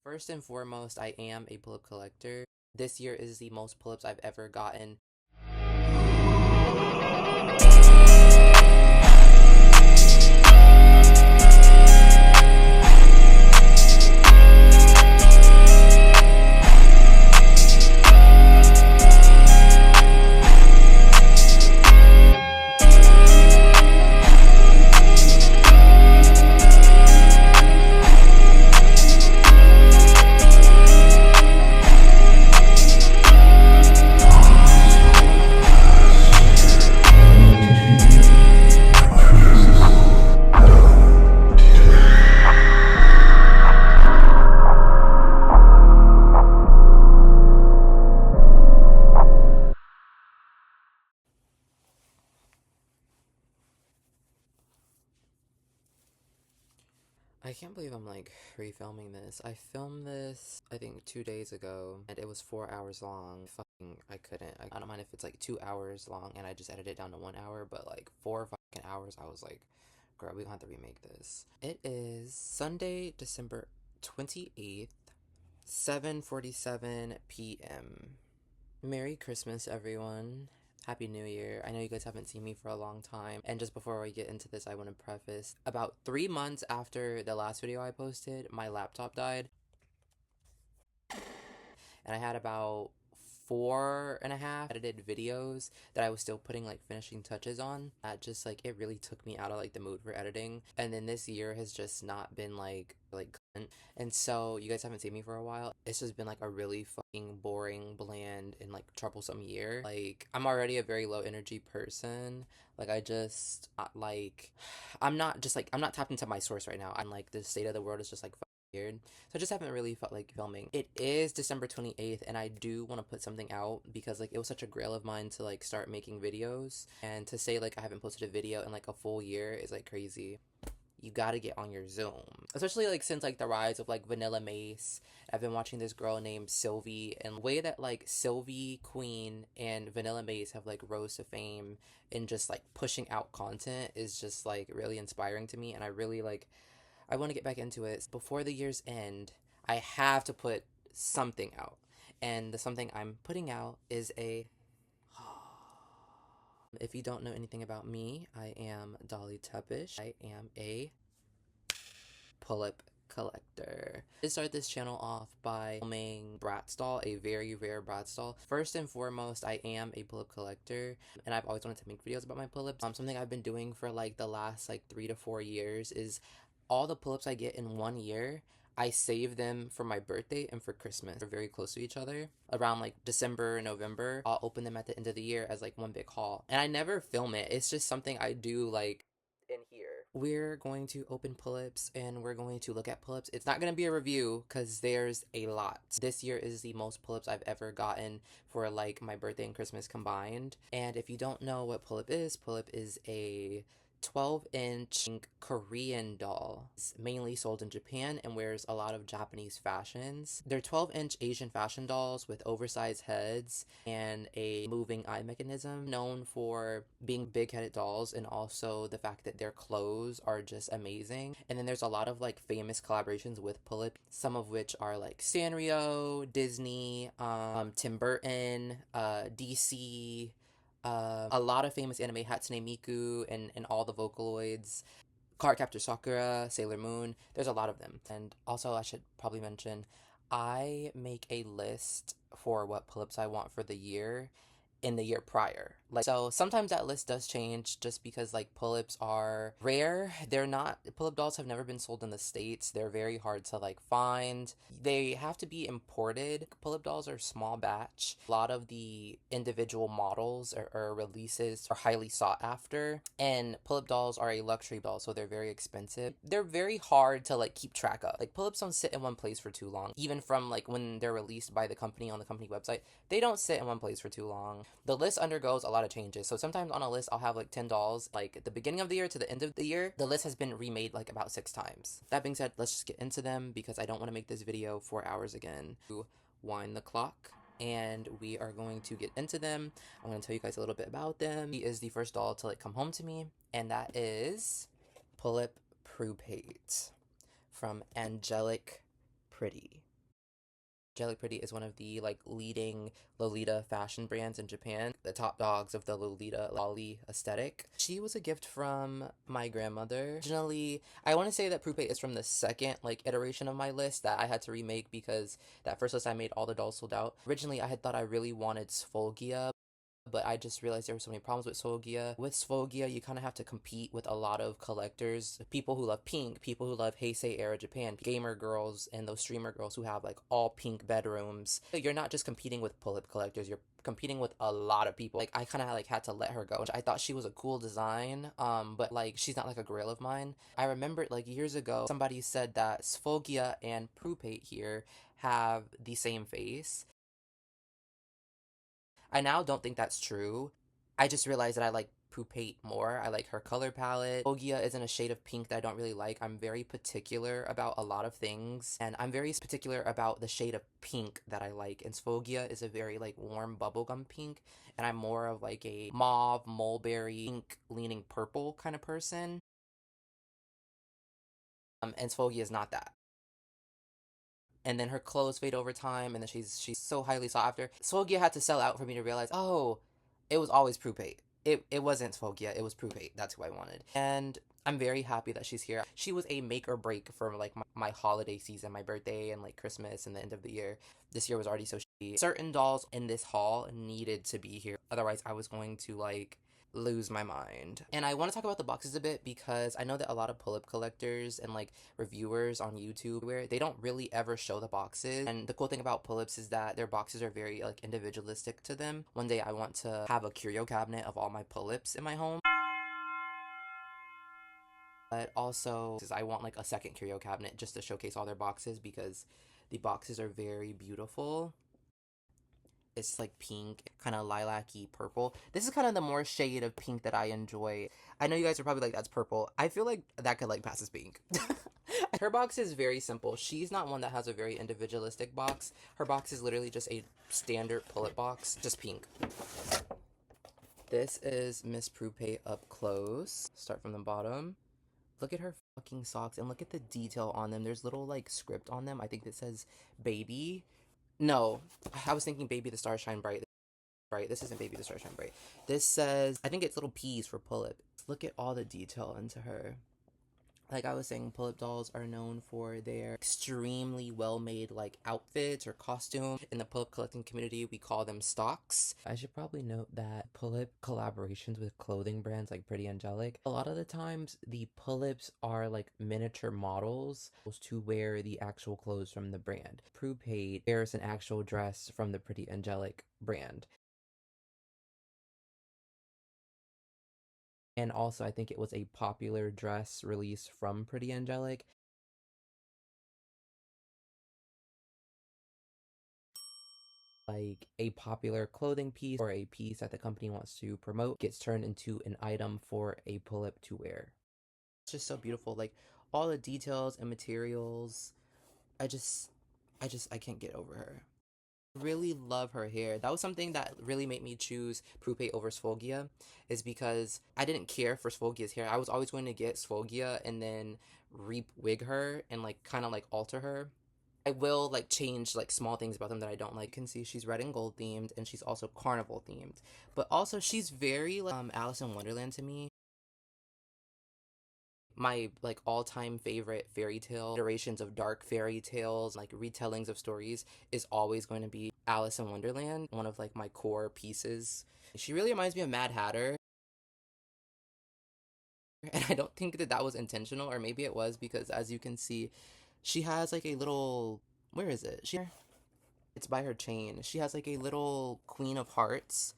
First and foremost, I am a pull-up collector. This year is the most pull-ups I've ever gotten. I can't believe I'm like refilming this. I filmed this I think 2 days ago and it was 4 hours long. Fucking I couldn't. I don't mind if it's like 2 hours long and I just edited it down to 1 hour, but like 4 fucking hours I was like, girl, we gonna have to remake this. It is Sunday, December 28th, 7:47 p.m. Merry Christmas, everyone. Happy New Year. I know you guys haven't seen me for a long time. And just before we get into this, I want to preface about 3 months after the last video I posted, my laptop died. And I had about 4.5 edited videos that I was still putting like finishing touches on. That just like it really took me out of like the mood for editing. And then this year has just not been like and so you guys haven't seen me for a while. It's just been like a really fucking boring, bland, and like troublesome year. Like I'm already a very low energy person. Like I just like I'm not tapped into my source right now. I'm like the state of the world is just like weird. So I just haven't really felt like filming. It is December 28th and I do want to put something out because like it was such a grail of mine to like start making videos, and to say like I haven't posted a video in like a full year is like crazy. You gotta get on your Zoom. Especially like since like the rise of like Vanilla Mace. I've been watching this girl named Sylvie, and the way that like Sylvie Queen and Vanilla Mace have like rose to fame and just like pushing out content is just like really inspiring to me, and I want to get back into it. Before the year's end, I have to put something out. And the something I'm putting out is a... If you don't know anything about me, I am Dali Tepes. I am a pull-up collector. I started this channel off by filming Bratz doll, a very rare Bratz doll. First and foremost, I am a pull-up collector, and I've always wanted to make videos about my pull-ups. Something I've been doing for like the last like 3 to 4 years is all the pull-ups I get in 1 year, I save them for my birthday and for Christmas. They're very close to each other. Around like December, November, I'll open them at the end of the year as like one big haul. And I never film it. It's just something I do like in here. We're going to open pull-ups and we're going to look at pull-ups. It's not going to be a review because there's a lot. This year is the most pull-ups I've ever gotten for like my birthday and Christmas combined. And if you don't know what pull-up is a 12-inch Korean doll. It's mainly sold in Japan and wears a lot of Japanese fashions. They're 12-inch Asian fashion dolls with oversized heads and a moving eye mechanism, known for being big-headed dolls, and also the fact that their clothes are just amazing. And then there's a lot of like famous collaborations with Pullip, some of which are like Sanrio, Disney, Tim Burton, DC, a lot of famous anime, Hatsune Miku and all the Vocaloids, Cardcaptor Sakura, Sailor Moon. There's a lot of them. And also I should probably mention, I make a list for what pull-ups I want for the year in the year prior. Like, so sometimes that list does change just because like pull-ups are rare. Pull-up dolls have never been sold in the States. They're very hard to like find. They have to be imported. Pull-up dolls are small batch. A lot of the individual models or releases are highly sought after, and pull-up dolls are a luxury doll, so they're very expensive. They're very hard to like keep track of. Like pull-ups don't sit in one place for too long. Even from like when they're released by the company on the company website, they don't sit in one place for too long. The list undergoes a lot of changes. So sometimes on a list, I'll have like 10 dolls. Like at the beginning of the year to the end of the year, the list has been remade like about 6 times. That being said, let's just get into them because I don't want to make this video 4 hours again. Wind the clock. And we are going to get into them. I'm going to tell you guys a little bit about them. He is the first doll to like come home to me, and that is Pullip Prupate from Angelic Pretty. Jelly Pretty is one of the like leading Lolita fashion brands in Japan, the top dogs of the Lolita lolly aesthetic. She was a gift from my grandmother. Originally, I want to say that Prupe is from the second like iteration of my list that I had to remake because that first list I made, all the dolls sold out. Originally, I had thought I really wanted Sfolgia, but I just realized there were so many problems with Sfolgia. With Sfolgia, you kind of have to compete with a lot of collectors, people who love pink, people who love Heisei era Japan, gamer girls, and those streamer girls who have like all pink bedrooms. You're not just competing with Pullip collectors, you're competing with a lot of people. Like I kind of like had to let her go. I thought she was a cool design, but like she's not like a grail of mine. I remember like years ago somebody said that Sfolgia and Prupe here have the same face. I now don't think that's true. I just realized that I like Pupate more. I like her color palette. Ogia is in a shade of pink that I don't really like. I'm very particular about a lot of things, and I'm very particular about the shade of pink that I like. And Sfogia is a very like warm bubblegum pink, and I'm more of like a mauve, mulberry, pink leaning purple kind of person. And Sfogia is not that. And then her clothes fade over time, and then she's so highly sought after. Sfogia had to sell out for me to realize, oh, it was always Prupate. It wasn't Sfogia, it was Prupate. That's who I wanted. And I'm very happy that she's here. She was a make or break for like my holiday season, my birthday and like Christmas and the end of the year. This year was already so shitty. Certain dolls in this haul needed to be here. Otherwise, I was going to like lose my mind. And I want to talk about the boxes a bit because I know that a lot of pull-up collectors and like reviewers on YouTube where they don't really ever show the boxes. And the cool thing about pull-ups is that their boxes are very like individualistic to them. One day I want to have a curio cabinet of all my pull-ups in my home. But also, I want like a second curio cabinet just to showcase all their boxes because the boxes are very beautiful. It's like pink, kind of lilac-y purple. This is kind of the more shade of pink that I enjoy. I know you guys are probably like, that's purple. I feel like that could like pass as pink. Her box is very simple. She's not one that has a very individualistic box. Her box is literally just a standard pull-up box, just pink. This is Miss Prupe up close. Start from the bottom. Look at her fucking socks and look at the detail on them. There's little like script on them. I think that says baby. No, I was thinking baby the stars shine bright. Right, this isn't baby the stars shine bright. This says, I think it's little P's for pull-up. Look at all the detail into her. Like I was saying, pull-up dolls are known for their extremely well-made like outfits or costume. In the pull-up collecting community, we call them stocks. I should probably note that pull-up collaborations with clothing brands like Pretty Angelic, a lot of the times the pull-ups are like miniature models to wear the actual clothes from the brand. Prupaid wears an actual dress from the Pretty Angelic brand. And also, I think it was a popular dress release from Pretty Angelic. Like a popular clothing piece or a piece that the company wants to promote gets turned into an item for a pull-up to wear. It's just so beautiful. Like all the details and materials. I can't get over her. Really love her hair. That was something that really made me choose Prupe over Sfolgia, is because I didn't care for Sfolgia's hair. I was always going to get Sfolgia and then re-wig her and like kind of like alter her. I will like change like small things about them that I don't like. You can see she's red and gold themed and she's also carnival themed. But also she's very like Alice in Wonderland to me. My like all-time favorite fairy tale iterations of dark fairy tales, like retellings of stories, is always going to be Alice in Wonderland, one of like my core pieces. She really reminds me of Mad Hatter, and I don't think that that was intentional, or maybe it was, because as you can see, she has like a little, where is it? It's by her chain. She has like a little Queen of Hearts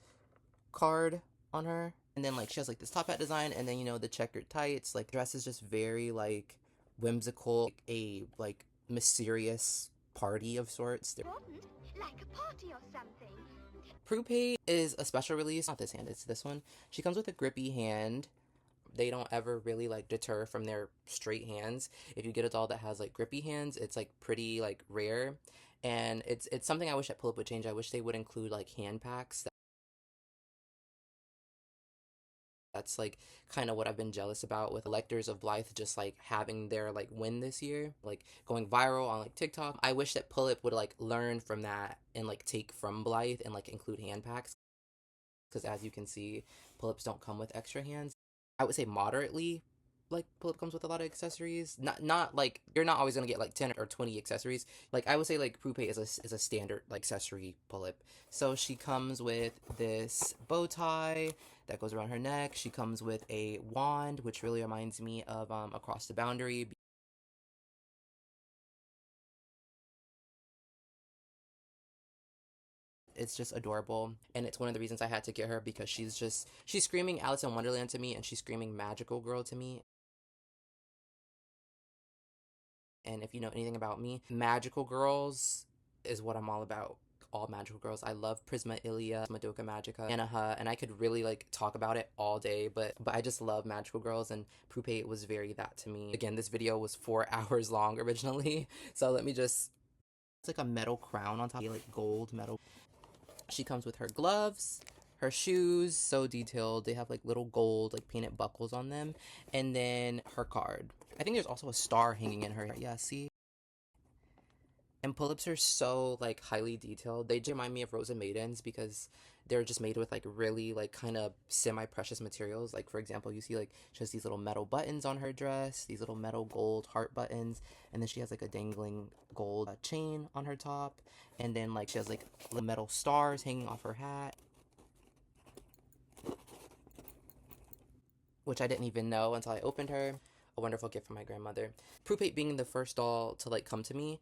card on her. And then like she has like this top hat design and then you know the checkered tights. Like dress is just very like whimsical, like, a like mysterious party of sorts. Like a party or something. Prupe is a special release. Not this hand, it's this one. She comes with a grippy hand. They don't ever really like deter from their straight hands. If you get a doll that has like grippy hands, it's like pretty like rare. And it's something I wish that Pull-Up would change. I wish they would include like hand packs That's like kind of what I've been jealous about with collectors of Blythe just like having their like win this year, like going viral on like TikTok. I wish that Pullip would like learn from that and like take from Blythe and like include hand packs, because as you can see, Pullips don't come with extra hands. I would say moderately, like Pullip comes with a lot of accessories. Not like you're not always gonna get like 10 or 20 accessories. Like I would say like Prupe is a standard like accessory Pullip. So she comes with this bow tie that goes around her neck. She comes with a wand, which really reminds me of Across the Boundary. It's just adorable, and it's one of the reasons I had to get her, because she's screaming Alice in Wonderland to me, and she's screaming magical girl to me. And if you know anything about me, magical girls is what I'm all about. All magical girls. I love Prisma Ilia, Madoka Magica, Anaha, and I could really like talk about it all day, but I just love magical girls, and Prupe was very that to me. Again, this video was 4 hours long originally, so let me just, it's like a metal crown on top, like gold metal. She comes with her gloves, her shoes, so detailed. They have like little gold like painted buckles on them, and then her card. I think there's also a star hanging in her. Yeah, see? And Pullips are so like highly detailed. They remind me of Rosa Maidens because they're just made with like really like kind of semi-precious materials. Like for example, you see like she has these little metal buttons on her dress, these little metal gold heart buttons, and then she has like a dangling gold chain on her top, and then like she has like little metal stars hanging off her hat, which I didn't even know until I opened her. A wonderful gift from my grandmother. Prupate being the first doll to like come to me,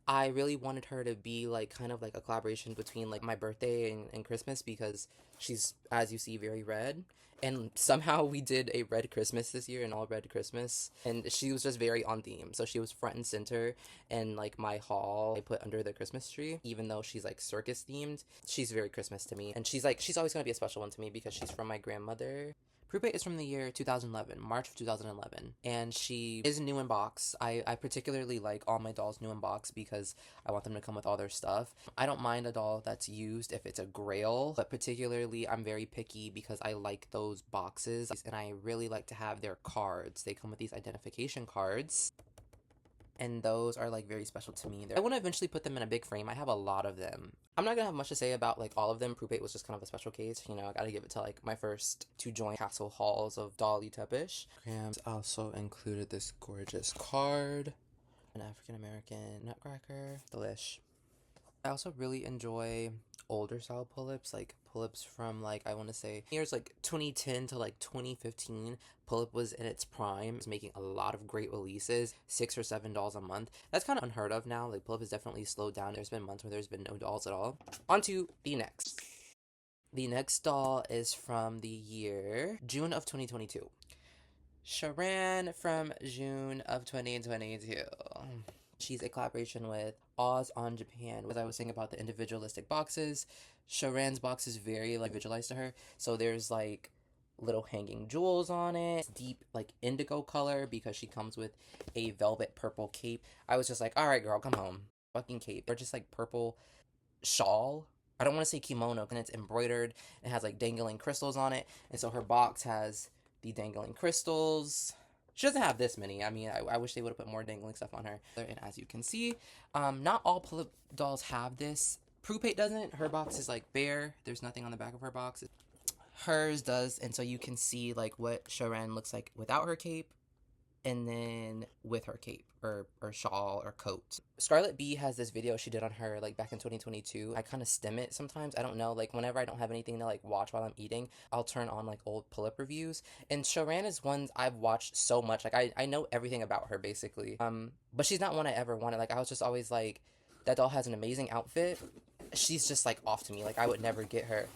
I really wanted her to be like kind of like a collaboration between like my birthday and Christmas, because she's, as you see, very red. And somehow we did a red Christmas this year, an all red Christmas. And she was just very on theme. So she was front and center in like my hall I put under the Christmas tree. Even though she's like circus themed, she's very Christmas to me. And she's always gonna be a special one to me because she's from my grandmother. Prupe is from the year 2011, March of 2011, and she is new in box. I particularly like all my dolls new in box because I want them to come with all their stuff. I don't mind a doll that's used if it's a grail, but particularly I'm very picky because I like those boxes, and I really like to have their cards. They come with these identification cards, and those are like very special to me. I want to eventually put them in a big frame. I have a lot of them. I'm not gonna have much to say about like all of them. Prupate was just kind of a special case. You know, I gotta give it to like my first to join Castle halls of Dali Tepes. Grams also included this gorgeous card, an African American nutcracker, delish. I also really enjoy older style Pullips, like Pullips from like I want to say years like 2010 to like 2015. Pullip was in its prime, was making a lot of great releases, 6 or 7 dolls a month. That's kind of unheard of now. Like Pullip has definitely slowed down. There's been months where there's been no dolls at all. On to the next. The next doll is from the year June of 2022. Sharan from June of 2022. She's a collaboration with Oz on Japan. As I was saying about the individualistic boxes, Sharan's box is very like individualized to her. So there's like little hanging jewels on it. It's deep like indigo color because she comes with a velvet purple cape. I was just like, all right, girl, come home. Fucking cape. Or just like purple shawl. I don't want to say kimono, and it's embroidered. It has like dangling crystals on it. And so her box has the dangling crystals. She doesn't have this many. I mean, I wish they would have put more dangling stuff on her. And as you can see, not all Pullip dolls have this. Prupate doesn't. Her box is like bare. There's nothing on the back of her box. Hers does, and so you can see like what Sharan looks like without her cape, and then with her cape or shawl or coat. Scarlet B has this video she did on her like back in 2022. I kind of stem it sometimes. I don't know, like whenever I don't have anything to like watch while I'm eating, I'll turn on like old Pullip reviews. And Sharan is one I've watched so much. Like I know everything about her basically. But she's not one I ever wanted. Like I was just always like, that doll has an amazing outfit. She's just like off to me. Like I would never get her.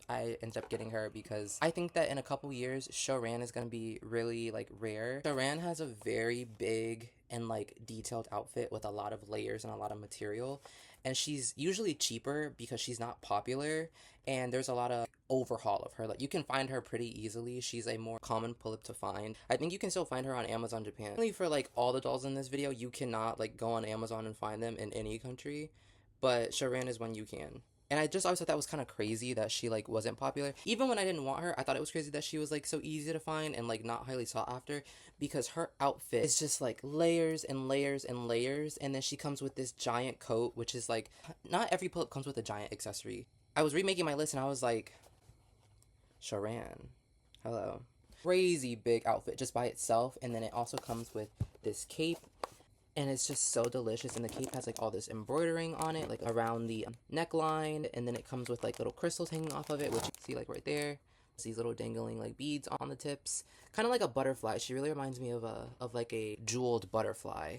I ended up getting her because I think that in a couple years, Sharan is going to be really, like, rare. Sharan has a very big and, like, detailed outfit with a lot of layers and a lot of material. And she's usually cheaper because she's not popular. And there's a lot of overhaul of her. Like, you can find her pretty easily. She's a more common Pullip to find. I think you can still find her on Amazon Japan. Only for, like, all the dolls in this video, you cannot, like, go on Amazon and find them in any country. But Sharan is one you can. And I just always thought that was kind of crazy that she like wasn't popular. Even when I didn't want her, I thought it was crazy that she was like so easy to find and like not highly sought after, because her outfit is just like layers and layers and layers. And then she comes with this giant coat, which is like, not every pull-up comes with a giant accessory. I was remaking my list and I was like, Sharan, hello. Crazy big outfit just by itself. And then it also comes with this cape, and it's just so delicious. And the cape has like all this embroidering on it, like around the neckline, and then it comes with like little crystals hanging off of it, which you can see like right there. These little dangling like beads on the tips, kind of like a butterfly. She really reminds me of like a jeweled butterfly.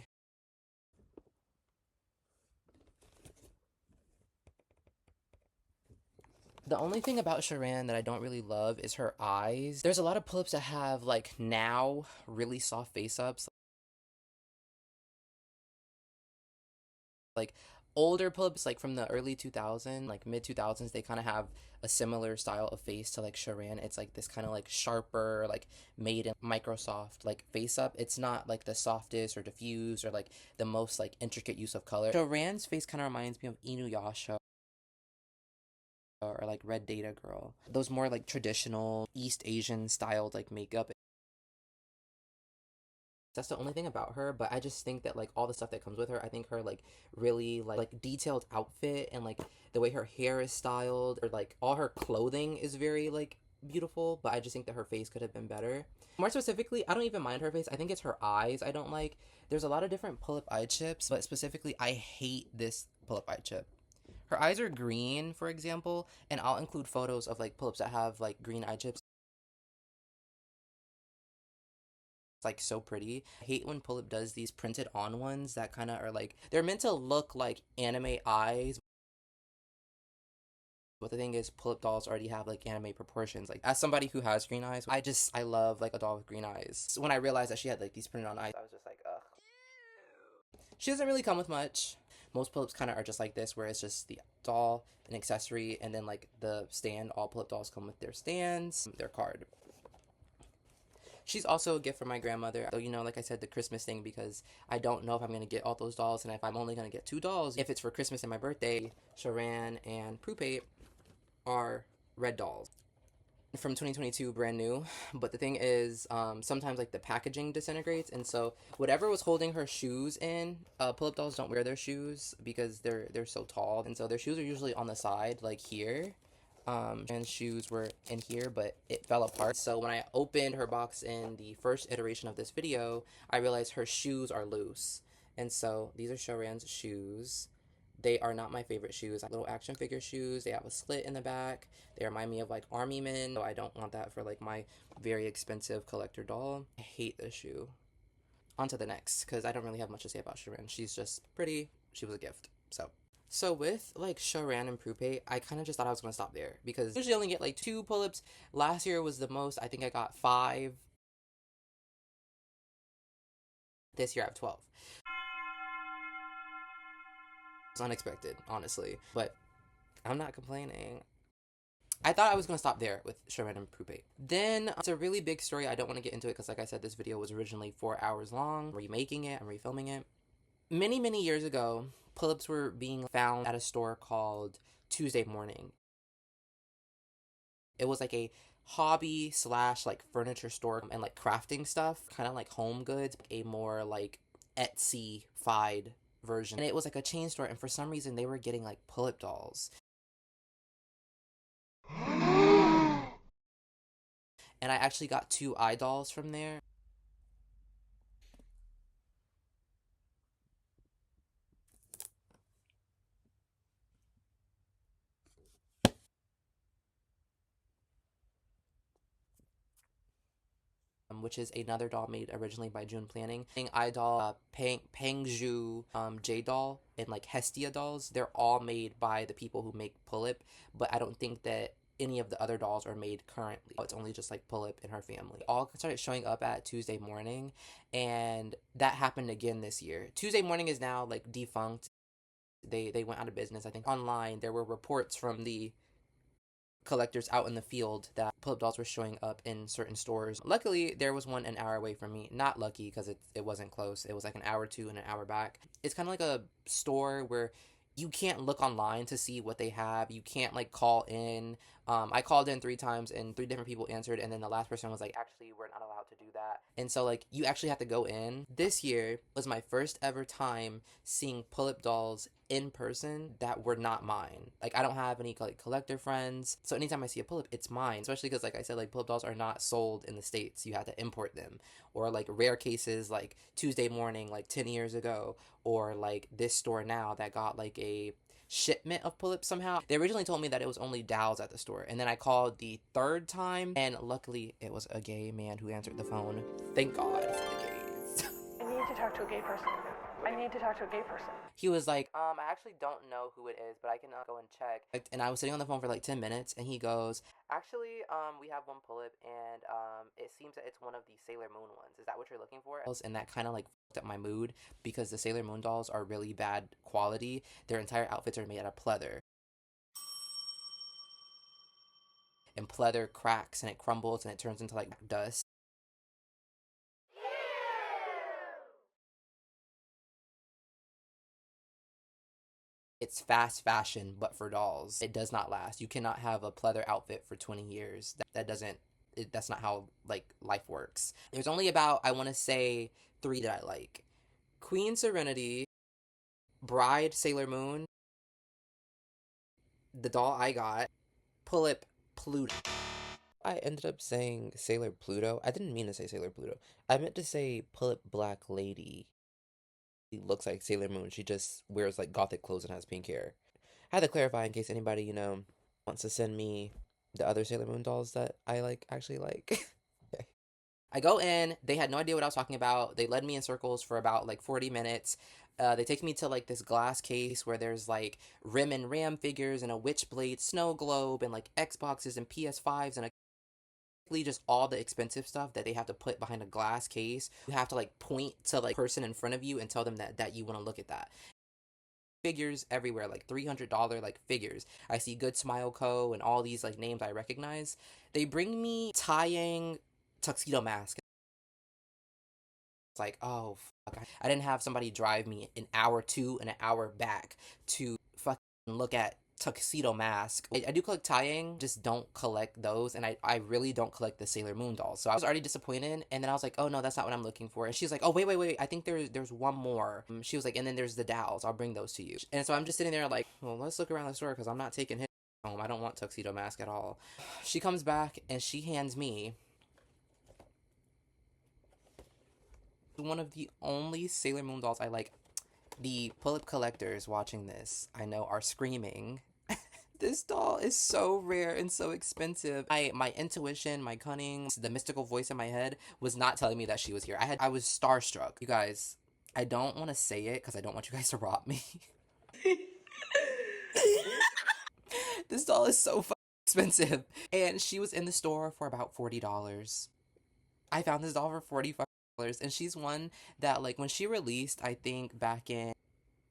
The only thing about Sharan that I don't really love is her eyes. There's a lot of pull-ups that have like now really soft face ups. Like older pull-ups like from the early 2000s, like mid 2000s, they kind of have a similar style of face to like Sharan. It's like this kind of like sharper, like made in Microsoft like face up. It's not like the softest or diffused or like the most like intricate use of color. Sharan's face kind of reminds me of Inuyasha or like Red Data Girl. Those more like traditional East Asian styled like makeup. That's the only thing about her, but I just think that like all the stuff that comes with her, I think her like really like detailed outfit and like the way her hair is styled, or like all her clothing is very like beautiful, but I just think that her face could have been better. More specifically, I don't even mind her face. I think it's her eyes I don't like. There's a lot of different pull-up eye chips, but specifically I hate this pull-up eye chip. Her eyes are green, for example, and I'll include photos of like pull-ups that have like green eye chips. Like so pretty. I hate when Pullip does these printed on ones that kind of are like, they're meant to look like anime eyes, but the thing is Pullip dolls already have like anime proportions. Like as somebody who has green eyes, I love like a doll with green eyes. So when I realized that she had like these printed on eyes, I was just like, ugh. She doesn't really come with much. Most Pullips kind of are just like this, where it's just the doll, an accessory, and then like the stand. All Pullip dolls come with their stands, their card. She's also a gift from my grandmother. So, you know, like I said, the Christmas thing, because I don't know if I'm going to get all those dolls, and if I'm only going to get 2 dolls. If it's for Christmas and my birthday, Sharan and Pullip are red dolls. From 2022, brand new. But the thing is, sometimes like the packaging disintegrates, and so whatever was holding her shoes in, Pullip dolls don't wear their shoes because they're so tall, and so their shoes are usually on the side, like here. And shoes were in here, but it fell apart. So when I opened her box in the first iteration of this video, I realized her shoes are loose. And so these are Sharan's shoes. They are not my favorite shoes. Little action figure shoes. They have a slit in the back. They remind me of like army men. So I don't want that for like my very expensive collector doll. I hate this shoe. On to the next, because I don't really have much to say about Sharan. She's just pretty. She was a gift. So with like Sharan and Pullip, I kind of just thought I was going to stop there, because I usually only get like 2 pull-ups. Last year was the most. I think I got 5. This year I have 12. It's unexpected, honestly, but I'm not complaining. I thought I was going to stop there with Sharan and Pullip. Then it's a really big story. I don't want to get into it because, like I said, this video was originally 4 hours long. I'm remaking it. I'm refilming it. Many, many years ago, pull-ups were being found at a store called Tuesday Morning. It was like a hobby slash like furniture store and like crafting stuff, kind of like home goods, a more like Etsy-fied version. And it was like a chain store, and for some reason they were getting like pull-up dolls. And I actually got 2 eye dolls from there. Which is another doll made originally by June Planning. Eye doll, Pangju, J doll, and like Hestia dolls. They're all made by the people who make Pullip, but I don't think that any of the other dolls are made currently. It's only just like Pullip and her family. All started showing up at Tuesday Morning, and that happened again this year. Tuesday Morning is now like defunct. They went out of business. I think online there were reports from the collectors out in the field that pull-up dolls were showing up in certain stores. Luckily, there was one an hour away from me. Not lucky, because it wasn't close. It was like an hour to and an hour back. It's kind of like a store where You can't look online to see what they have. You can't like call in. I called in 3 times and 3 different people answered, and then the last person was like, actually, we're not allowed to do that. And so like you actually have to go in. This year was my first ever time seeing pull-up dolls in person that were not mine. Like I don't have any like collector friends, so anytime I see a pull-up, it's mine. Especially because like I said, like pull-up dolls are not sold in the States. You have to import them. Or like rare cases like Tuesday Morning like 10 years ago, or like this store now that got like a shipment of pull-ups somehow. They originally told me that it was only Dals at the store, and then I called the 3rd time, and luckily it was a gay man who answered the phone. Thank God for the gays. I need to talk to a gay person. I need to talk to a gay person. He was like, I actually don't know who it is, but I can go and check. And I was sitting on the phone for like 10 minutes, and he goes, actually, we have one pull-up, and it seems that it's one of the Sailor Moon ones. Is that what you're looking for? And that kind of like fucked up my mood, because the Sailor Moon dolls are really bad quality. Their entire outfits are made out of pleather. And pleather cracks, and it crumbles, and it turns into like dust. It's fast fashion, but for dolls. It does not last. You cannot have a pleather outfit for 20 years. That's not how, like, life works. There's only about, I want to say, 3 that I like. Queen Serenity, Bride Sailor Moon, the doll I got, Pullip Pluto. I ended up saying Sailor Pluto. I didn't mean to say Sailor Pluto. I meant to say Pullip Black Lady. She looks like Sailor Moon. She just wears like gothic clothes and has pink hair. I had to clarify in case anybody, wants to send me the other Sailor Moon dolls that I actually like. I go in, they had no idea what I was talking about. They led me in circles for about like 40 minutes. They take me to like this glass case where there's like Rim and Ram figures and a Witchblade snow globe and like Xboxes and PS5s and just all the expensive stuff that they have to put behind a glass case. You have to like point to like person in front of you and tell them that you want to look at that. Figures everywhere, like $300 like figures. I see Good Smile Co. and all these like names I recognize. They bring me tying tuxedo mask. It's like, oh fuck, I didn't have somebody drive me an hour to and an hour back to fucking look at tuxedo mask. I do collect tying, just don't collect those, and I really don't collect the Sailor Moon dolls. So I was already disappointed, and then I was like, oh no, that's not what I'm looking for. And she's like, oh wait, I think there's one more. She was like, and then there's the dolls, I'll bring those to you. And so I'm just sitting there like, well, let's look around the store, because I'm not taking him home. I don't want tuxedo mask at all. She comes back and she hands me one of the only Sailor Moon dolls I like. The pull-up collectors watching this, I know, are screaming. This doll is so rare and so expensive. My intuition, my cunning, the mystical voice in my head was not telling me that she was here. I was starstruck. You guys, I don't want to say it because I don't want you guys to rob me. This doll is so fucking expensive. And she was in the store for about $40. I found this doll for $45. And she's one that, like, when she released, I think back in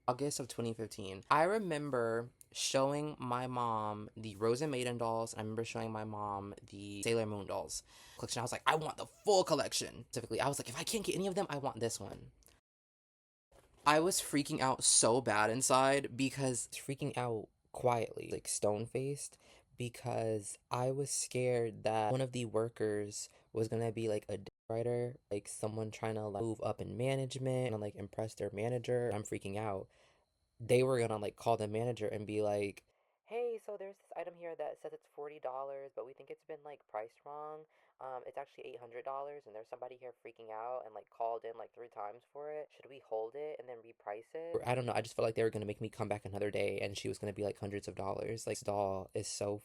August of 2015, I remember showing my mom the Rose and Maiden dolls, and I remember showing my mom the Sailor Moon dolls collection. I was like, I want the full collection. Specifically, I was like, if I can't get any of them, I want this one. I was freaking out so bad inside, because freaking out quietly, like stone-faced, because I was scared that one of the workers was gonna be like a writer, like someone trying to like move up in management and like impress their manager. I'm freaking out. They were gonna like call the manager and be like, hey, so there's this item here that says it's $40, but we think it's been like priced wrong. It's actually $800, and there's somebody here freaking out and like called in like 3 times for it. Should we hold it and then reprice it? Or, I don't know. I just felt like they were gonna make me come back another day, and she was gonna be like hundreds of dollars. Like, this doll is so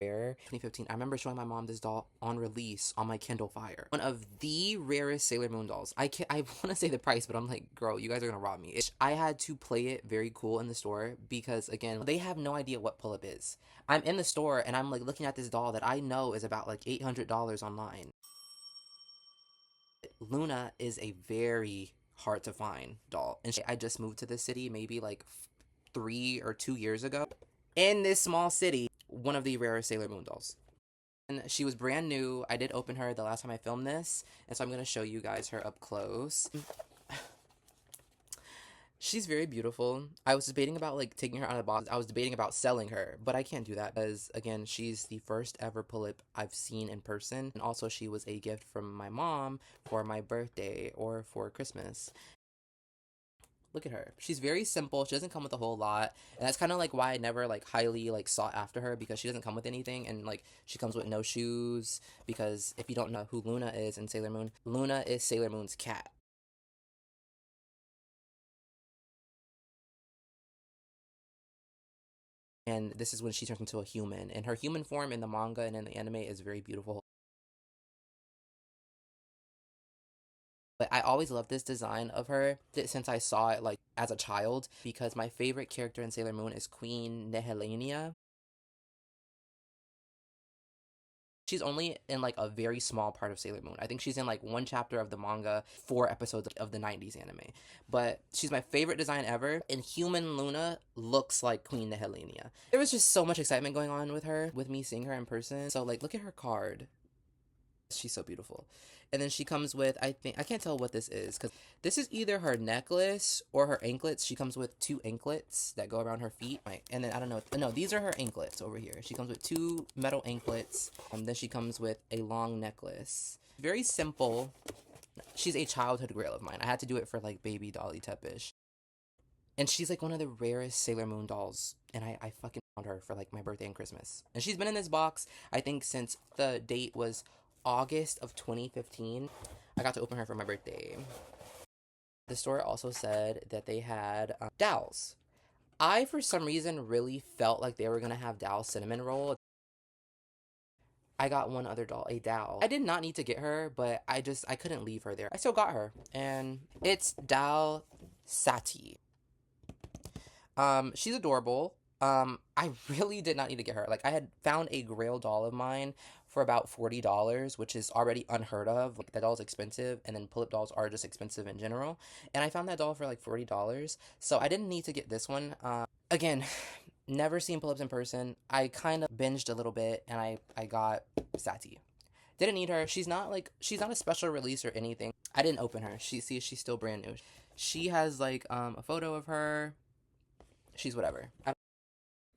rare. 2015, I remember showing my mom this doll on release on my Kindle Fire. One of the rarest Sailor Moon dolls. I want to say the price, but I'm like, girl, you guys are gonna rob me. I had to play it very cool in the store, because again, they have no idea what pull-up is. I'm in the store and I'm like looking at this doll that I know is about like $800 online. Luna is a very hard to find doll, and I just moved to this city maybe like 3 or 2 years ago. In this small city, one of the rarest Sailor Moon dolls. And she was brand new. I did open her the last time I filmed this, and so I'm going to show you guys her up close. She's very beautiful. I was debating about like taking her out of the box. I was debating about selling her, but I can't do that because again, she's the first ever Pullip I've seen in person. And also she was a gift from my mom for my birthday or for Christmas. Look at her. She's very simple. She doesn't come with a whole lot. And that's kind of like why I never like highly like sought after her, because she doesn't come with anything, and like she comes with no shoes, because if you don't know who Luna is in Sailor Moon, Luna is Sailor Moon's cat. And this is when she turns into a human. And her human form in the manga and in the anime is very beautiful. But I always loved this design of her since I saw it like as a child, because my favorite character in Sailor Moon is Queen Nehelenia. She's only in like a very small part of Sailor Moon. I think she's in like one chapter of the manga, 4 episodes of the 90s anime. But she's my favorite design ever. And human Luna looks like Queen Nehelenia. There was just so much excitement going on with her, with me seeing her in person. So like, look at her card. She's so beautiful. And then she comes with, I think, I can't tell what this is, because this is either her necklace or her anklets. She comes with 2 anklets that go around her feet. And then, I don't know. No, these are her anklets over here. She comes with 2 metal anklets. Then she comes with a long necklace. Very simple. She's a childhood grail of mine. I had to do it for, like, baby Dali Tepes. And she's, like, one of the rarest Sailor Moon dolls. And I fucking found her for, like, my birthday and Christmas. And she's been in this box, I think, since the date was August of 2015. I got to open her for my birthday. The store also said that they had Dals. I, for some reason, really felt like they were going to have Dal Cinnamon Roll. I got one other doll, a Dal. I did not need to get her, but I couldn't leave her there. I still got her. And it's Dal Sati. She's adorable. I really did not need to get her. Like, I had found a Grail doll of mine for about $40, which is already unheard of. Like, that doll is expensive, and then pull-up dolls are just expensive in general. And I found that doll for like $40, so I didn't need to get this one. Again, never seen pull-ups in person. I kind of binged a little bit, and I got Sati. Didn't need her. She's not a special release or anything. I didn't open her. She's still brand new. She has like a photo of her. She's whatever.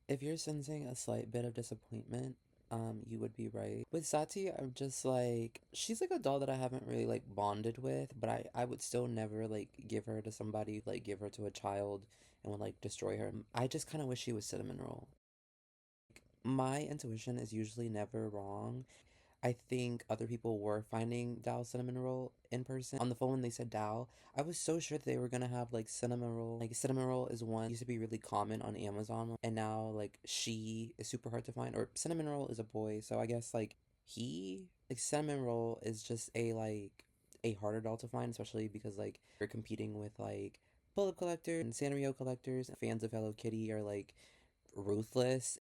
If you're sensing a slight bit of disappointment, you would be right. With Sati, I'm just like, she's like a doll that I haven't really like bonded with, but I would still never like give her to somebody, like give her to a child and would like destroy her. I just kind of wish she was cinnamon roll. My intuition is usually never wrong. I think other people were finding Dal cinnamon roll in person. On the phone when they said Dal, I was so sure that they were gonna have like cinnamon roll. Like cinnamon roll is one used to be really common on Amazon, and now like she is super hard to find. Or cinnamon roll is a boy, so I guess like cinnamon roll is just a harder doll to find, especially because like you're competing with like Bullet collectors and Sanrio collectors. Fans of Hello Kitty are like ruthless,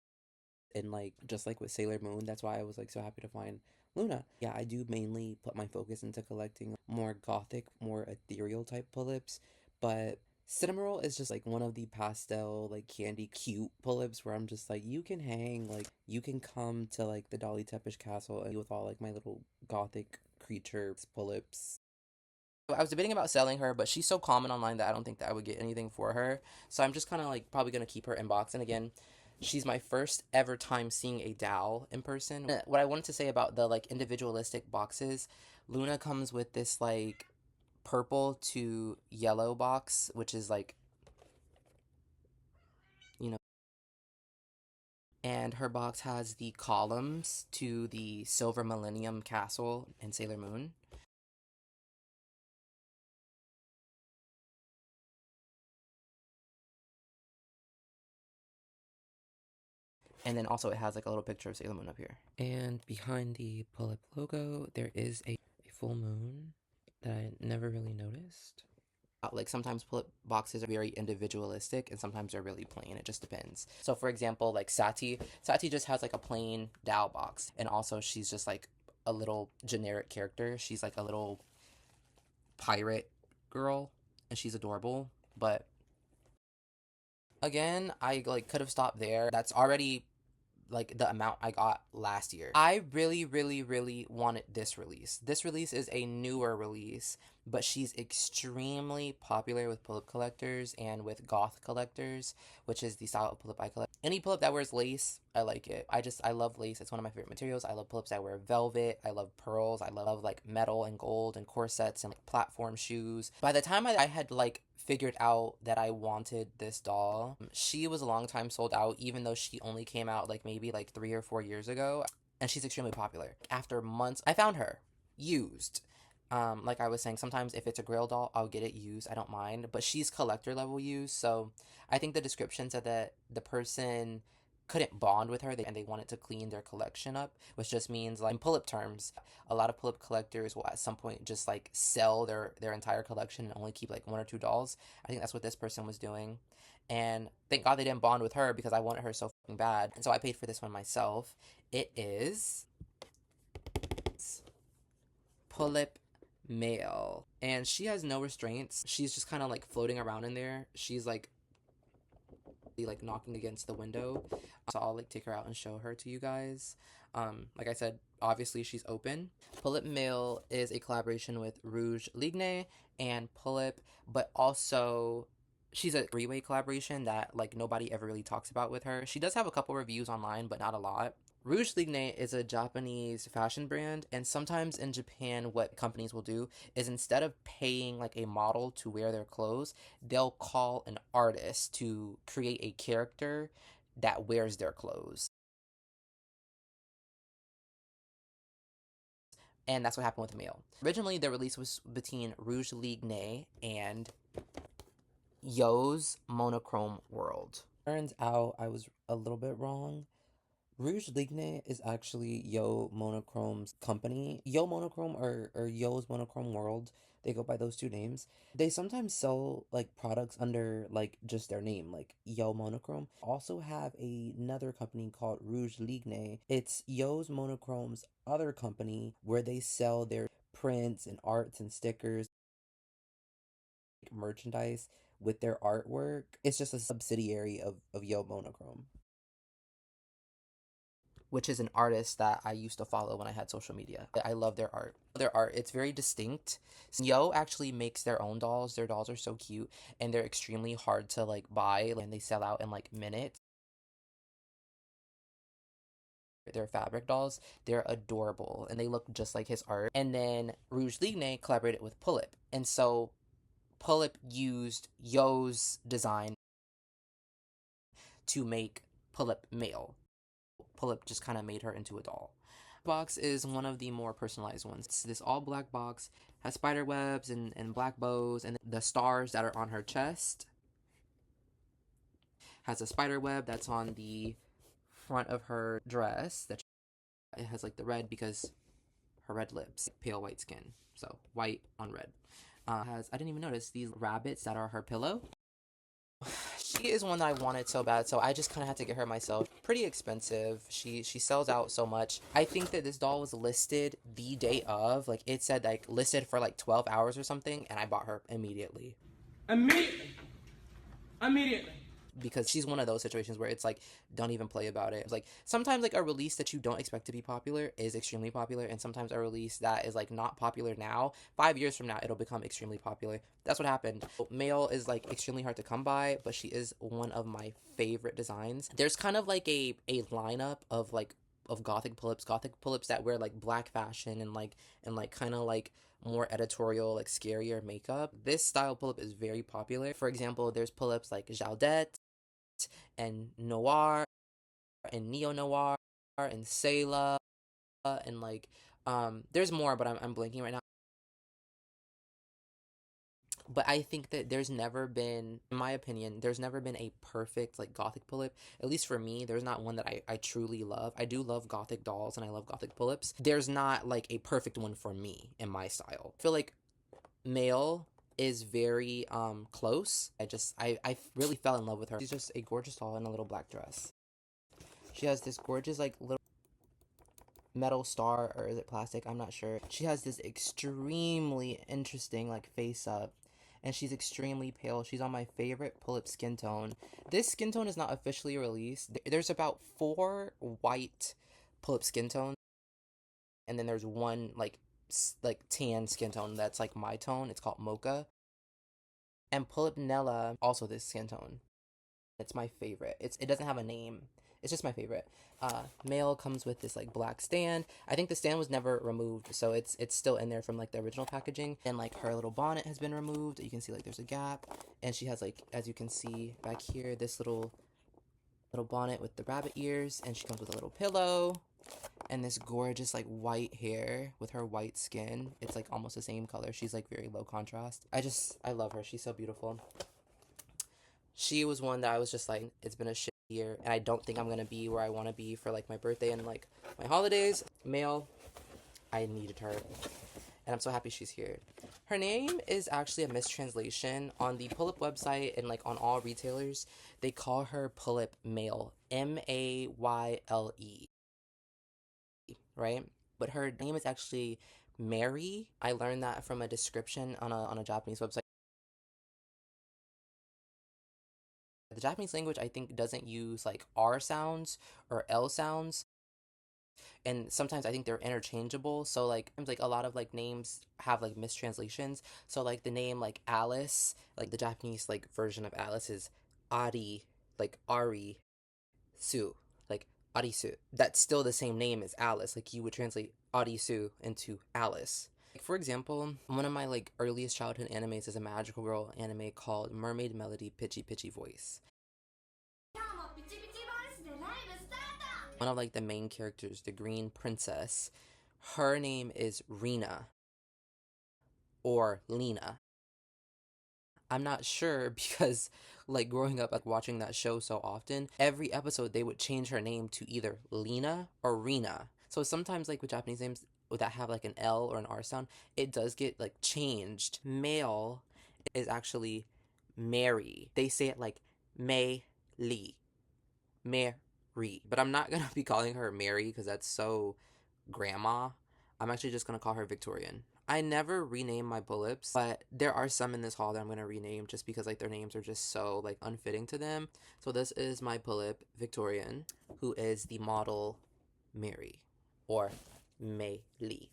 and like just like with Sailor Moon, that's why I was like so happy to find Luna. Yeah, I do mainly put my focus into collecting more gothic, more ethereal type pull-ups, but Cinnamoroll is just like one of the pastel, like candy cute pull-ups where I'm just like, you can hang, like you can come to like the Dali Tepes castle and with all like my little gothic creature pull-ups. I was debating about selling her, but she's so common online that I don't think that I would get anything for her. So I'm just kind of like probably going to keep her in box. And again, she's my first ever time seeing a Dal in person. What I wanted to say about the like individualistic boxes, Luna comes with this like purple to yellow box, which is like, you know, and her box has the columns to the Silver Millennium Castle in Sailor Moon. And then also it has like a little picture of Sailor Moon up here. And behind the Pullip logo, there is a full moon that I never really noticed. Like sometimes pull-up boxes are very individualistic and sometimes they're really plain. It just depends. So for example, like Sati just has like a plain Dal box. And also she's just like a little generic character. She's like a little pirate girl and she's adorable. But again, I like could have stopped there. That's already like the amount I got last year. I really, really, really wanted this release. This release is a newer release. but she's extremely popular with pull-up collectors and with goth collectors, which is the style of pull-up I collect. Any pull-up that wears lace, I like it. I love lace. It's one of my favorite materials. I love pull-ups that wear velvet. I love pearls. I love like metal and gold and corsets and like platform shoes. By the time I had like figured out that I wanted this doll, she was a long time sold out, even though she only came out like maybe like 3 or 4 years ago, and she's extremely popular. After months, I found her used. Like I was saying, sometimes if it's a grail doll, I'll get it used. I don't mind, but she's collector level used. So I think the description said that the person couldn't bond with her and they wanted to clean their collection up, which just means like in pull-up terms, a lot of pull-up collectors will at some point just like sell their entire collection and only keep like 1 or 2 dolls. I think that's what this person was doing. And thank God they didn't bond with her because I wanted her so fucking bad. And so I paid for this one myself. It is Pullip male, and she has no restraints. She's just kind of like floating around in there. She's like knocking against the window, so I'll like take her out and show her to you guys. Like I said, obviously she's open. Pullip male is a collaboration with Rouge Ligne and Pullip, but also she's a three-way collaboration that like nobody ever really talks about with her. She does have a couple reviews online, but not a lot. Rouge Ligne is a Japanese fashion brand, and sometimes in Japan, what companies will do is instead of paying like a model to wear their clothes, they'll call an artist to create a character that wears their clothes. And that's what happened with Male. Originally, the release was between Rouge Ligne and Yo's Monochrome World. Turns out I was a little bit wrong. Rouge Ligne is actually Yo Monochrome's company. Yo Monochrome or Yo's Monochrome World, they go by those two names. They sometimes sell like products under like just their name, like Yo Monochrome. Also have another company called Rouge Ligne. It's Yo's Monochrome's other company where they sell their prints and arts and stickers, merchandise with their artwork. It's just a subsidiary of Yo Monochrome, which is an artist that I used to follow when I had social media. I love their art. Their art, it's very distinct. Yo actually makes their own dolls. Their dolls are so cute, and they're extremely hard to like buy, and they sell out in like minutes. They're fabric dolls. They're adorable, and they look just like his art. And then Rouge Ligne collaborated with Pullip, and so Pullip used Yo's design to make Pullip male. Pullip just kind of made her into a doll. Box is one of the more personalized ones. It's this all black box, has spider webs and black bows, and the stars that are on her chest has a spider web that's on the front of her dress. That it has like the red because her red lips, pale white skin, so white on red. Has I didn't even notice these rabbits that are her pillow. She is one that I wanted so bad, so I just kind of had to get her myself. Pretty expensive. She sells out so much. I think that this doll was listed the day of. Like, it said, like, listed for, like, 12 hours or something, and I bought her immediately. Immediately. Because she's one of those situations where it's like, don't even play about it. It's like, sometimes like a release that you don't expect to be popular is extremely popular, and sometimes a release that is like not popular now, 5 years from now, it'll become extremely popular. That's what happened. Male is like extremely hard to come by, but she is one of my favorite designs. There's kind of like a lineup of like of gothic pull-ups that wear like black fashion and like kind of like more editorial, like scarier makeup. This style pull-up is very popular. For example, there's pull-ups like Jaldette and Noir and Neo-Noir and Sayla and like there's more, but I'm blanking right now. But I think that there's never been, in my opinion, there's never been a perfect like gothic pull-up. At least for me, there's not one that I truly love. I do love gothic dolls and I love gothic pull-ups. There's not like a perfect one for me in my style. I feel like Male is very close. I really fell in love with her. She's just a gorgeous doll in a little black dress. She has this gorgeous like little metal star, or is it plastic? I'm not sure. She has this extremely interesting like face up, and she's extremely pale. She's on my favorite pull-up skin tone. This skin tone is not officially released. There's about 4 white pull-up skin tones, and then there's one like like tan skin tone that's like my tone. It's called mocha. And Pullip Nella, also this skin tone. It's my favorite. It doesn't have a name. It's just my favorite. Male comes with this like black stand. I think the stand was never removed, so it's still in there from like the original packaging. And like her little bonnet has been removed. You can see like there's a gap, and she has like, as you can see back here, this little bonnet with the rabbit ears, and she comes with a little pillow and this gorgeous like white hair with her white skin. It's like almost the same color. She's like very low contrast. I love her. She's so beautiful. She was one that I was just like, it's been a shit year, and I don't think I'm gonna be where I want to be for like my birthday and like my holidays. Male, I needed her, and I'm so happy she's here. Her name is actually a mistranslation on the Pullip website, and like on all retailers they call her Pullip Male, Mayle, right? But her name is actually Mary. I learned that from a description on a Japanese website. The Japanese language, I think, doesn't use like R sounds or L sounds, and sometimes I think they're interchangeable. So like a lot of like names have like mistranslations. So like the name like Alice, like the Japanese like version of Alice is Ari, like Ari Su, like Arisu. That's still the same name as Alice. Like you would translate Arisu into Alice. Like for example, one of my like earliest childhood animes is a magical girl anime called Mermaid Melody Pitchy Pitchy Voice. One of like the main characters, the green princess, her name is Rena or Lena. I'm not sure because like growing up like watching that show so often, every episode they would change her name to either Lena or Rena. So sometimes like with Japanese names that have like an L or an R sound, it does get like changed. Male is actually Mary. They say it like May Lee. Mary. But I'm not gonna be calling her Mary because that's so grandma. I'm actually just gonna call her Victorian. I never rename my Pullips, but there are some in this haul that I'm gonna rename just because like their names are just so like unfitting to them. So this is my Pullip Victorian, who is the model Mary or Mei Lee.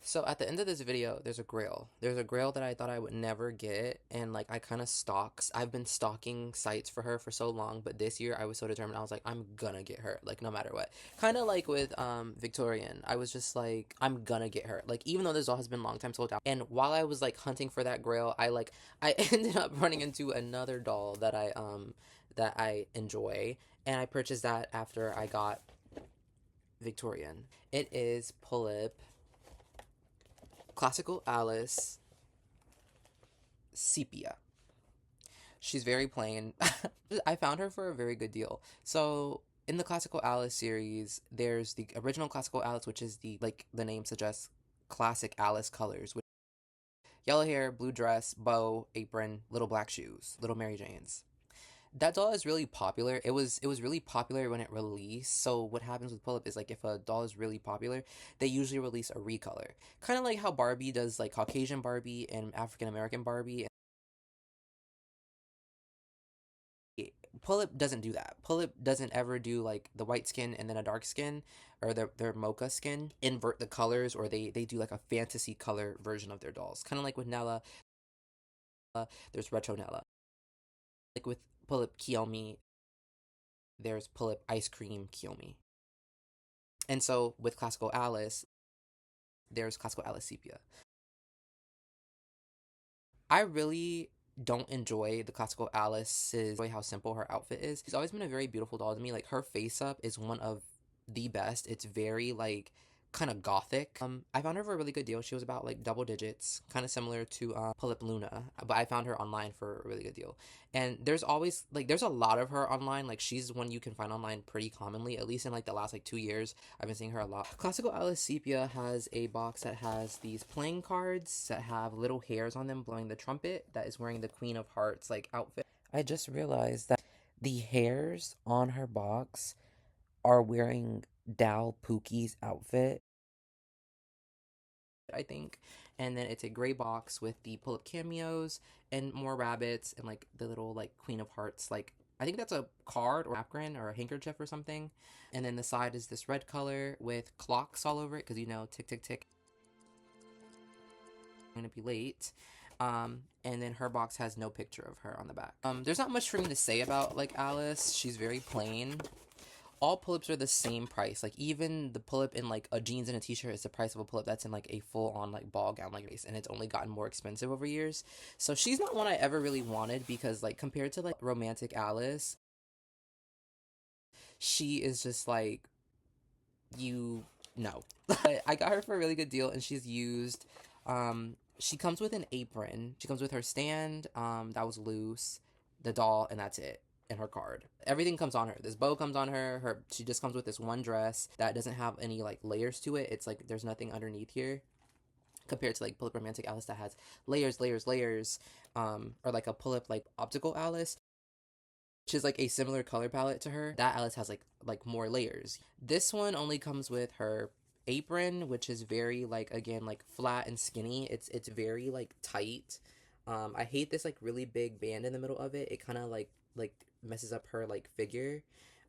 So at the end of this video, there's a grail. There's a grail that I thought I would never get, and like I kind of stalk. I've been stalking sites for her for so long, but this year I was so determined. I was like, I'm gonna get her, like no matter what. Kind of like with Victorian, I was just like, I'm gonna get her. Like even though this doll has been a long time sold out, and while I was like hunting for that grail, I ended up running into another doll that I enjoy, and I purchased that after I got Victorian. It is Pullip Classical Alice Sepia. She's very plain. I found her for a very good deal. So in the Classical Alice series, there's the original Classical Alice, which is the name suggests, classic Alice colors, with yellow hair, blue dress, bow, apron, little black shoes, little Mary Janes. That doll is really popular. It was really popular when it released. So what happens with Pullip is like if a doll is really popular, they usually release a recolor. Kind of like how Barbie does like Caucasian Barbie and African American Barbie. Pullip doesn't do that. Pullip doesn't ever do like the white skin and then a dark skin or their mocha skin. Invert the colors, or they do like a fantasy color version of their dolls. Kind of like with Nella, there's Retro Nella. Like with Pullip Kiyomi, there's Pullip Ice Cream Kiyomi. And so with Classical Alice, there's Classical Alice Sepia. I really don't enjoy the Classical Alice's way how simple her outfit is. She's always been a very beautiful doll to me. Like her face up is one of the best. It's very like kind of gothic. I found her for a really good deal. She was about like double digits, kind of similar to Pullip Luna, but I found her online for a really good deal. And there's always like there's a lot of her online. Like she's one you can find online pretty commonly, at least in like the last like 2 years. I've been seeing her a lot. Classical Alice Sepia has a box that has these playing cards that have little hairs on them blowing the trumpet, that is wearing the Queen of Hearts like outfit. I just realized that the hairs on her box are wearing Dal Pookie's outfit, I think. And then it's a gray box with the Pullip cameos and more rabbits and like the little like Queen of Hearts like I think that's a card or napkin or a handkerchief or something. And then the side is this red color with clocks all over it because, you know, tick, tick, tick. I'm going to be late. And then her box has no picture of her on the back. There's not much for me to say about, like, Alice. She's very plain. All pull-ups are the same price. Like, even the pull-up in, like, a jeans and a t-shirt is the price of a pull-up that's in, like, a full-on, like, ball gown, like, race. And it's only gotten more expensive over years. So she's not one I ever really wanted because, like, compared to, like, romantic Alice, she is just, like, you know. I got her for a really good deal, and she's used. She comes with an apron. She comes with her stand, that was loose, the doll, and that's it. And her card. Everything comes on her. This bow comes on her. She just comes with this one dress that doesn't have any like layers to it. It's like there's nothing underneath here. Compared to like Pull-Up Romantic Alice that has layers, layers, layers. Or like a Pull-Up like Optical Alice, which is like a similar color palette to her. That Alice has like more layers. This one only comes with her apron, which is very like, again, like flat and skinny. It's very like tight. I hate this like really big band in the middle of it. It kind of like messes up her like figure.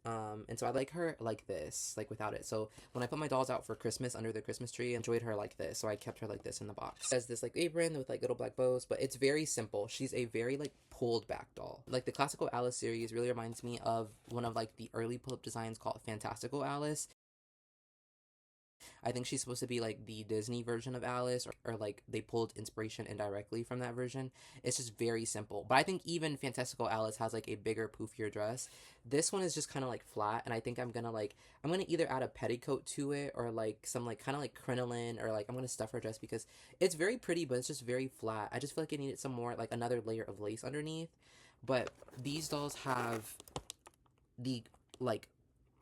And so I like her like this, like without it. So when I put my dolls out for Christmas under the Christmas tree, I enjoyed her like this. So I kept her like this in the box. It has this like apron with like little black bows, but it's very simple. She's a very like pulled back doll. Like the classical Alice series really reminds me of one of like the early pull-up designs called Fantastical Alice. I think she's supposed to be like the Disney version of Alice, or like they pulled inspiration indirectly from that version. It's just very simple. But I think even Fantastical Alice has like a bigger, poofier dress. This one is just kind of like flat, and I think I'm gonna either add a petticoat to it or like some like kind of like crinoline, or like I'm gonna stuff her dress because it's very pretty, but it's just very flat. I just feel like it needed some more, like another layer of lace underneath. But these dolls have the like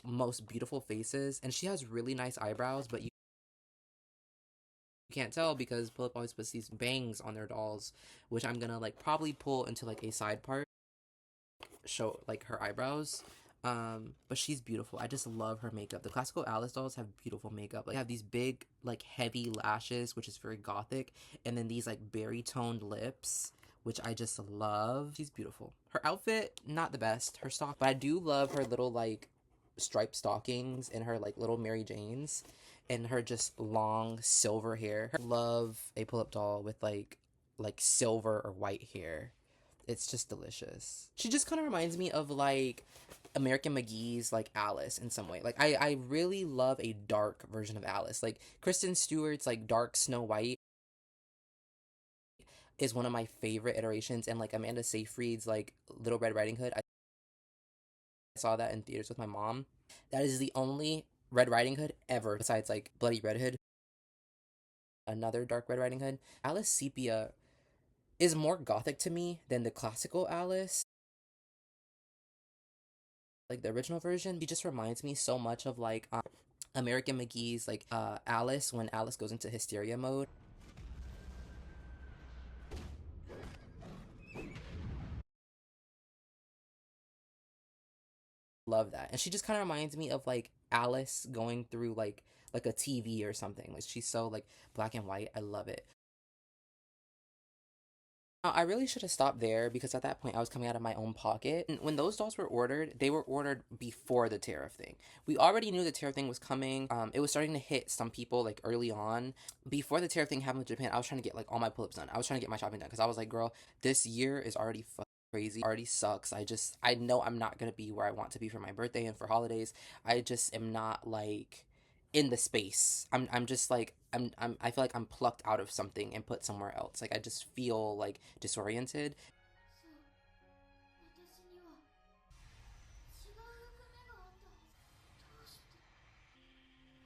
most beautiful faces, and she has really nice eyebrows, but you can't tell because Pull-Up always puts these bangs on their dolls, which I'm gonna like probably pull into like a side part, show like her eyebrows. But she's beautiful. I just love her makeup. The classical Alice dolls have beautiful makeup. Like, they have these big like heavy lashes, which is very gothic, and then these like berry toned lips, which I just love. She's beautiful. Her outfit, not the best. Her stock, but I do love her little like striped stockings and her like little Mary Janes and her just long silver hair. I love a pull-up doll with like silver or white hair. It's just delicious. She just kind of reminds me of like American McGee's like Alice in some way. Like I really love a dark version of Alice. Like Kristen Stewart's like dark Snow White is one of my favorite iterations, and like Amanda Seyfried's like Little Red Riding Hood. I saw that in theaters with my mom. That is the only Red Riding Hood ever, besides like Bloody Red Hood, another dark Red Riding Hood. Alice Sepia is more gothic to me than the classical Alice. Like the original version, he just reminds me so much of like American McGee's like Alice when Alice goes into hysteria mode. Love that. And she just kind of reminds me of like Alice going through like a TV or something. Like she's so like black and white. I love it. I really should have stopped there because at that point I was coming out of my own pocket. And when those dolls were ordered, they were ordered before the tariff thing. We already knew the tariff thing was coming. It was starting to hit some people like early on. Before the tariff thing happened with Japan, I was trying to get like all my pull-ups done. I was trying to get my shopping done because I was like, girl, this year is already crazy. Already sucks. I know I'm not gonna be where I want to be for my birthday and for holidays. I just am not like in the space. I'm just like I feel like I'm plucked out of something and put somewhere else. Like I just feel like disoriented.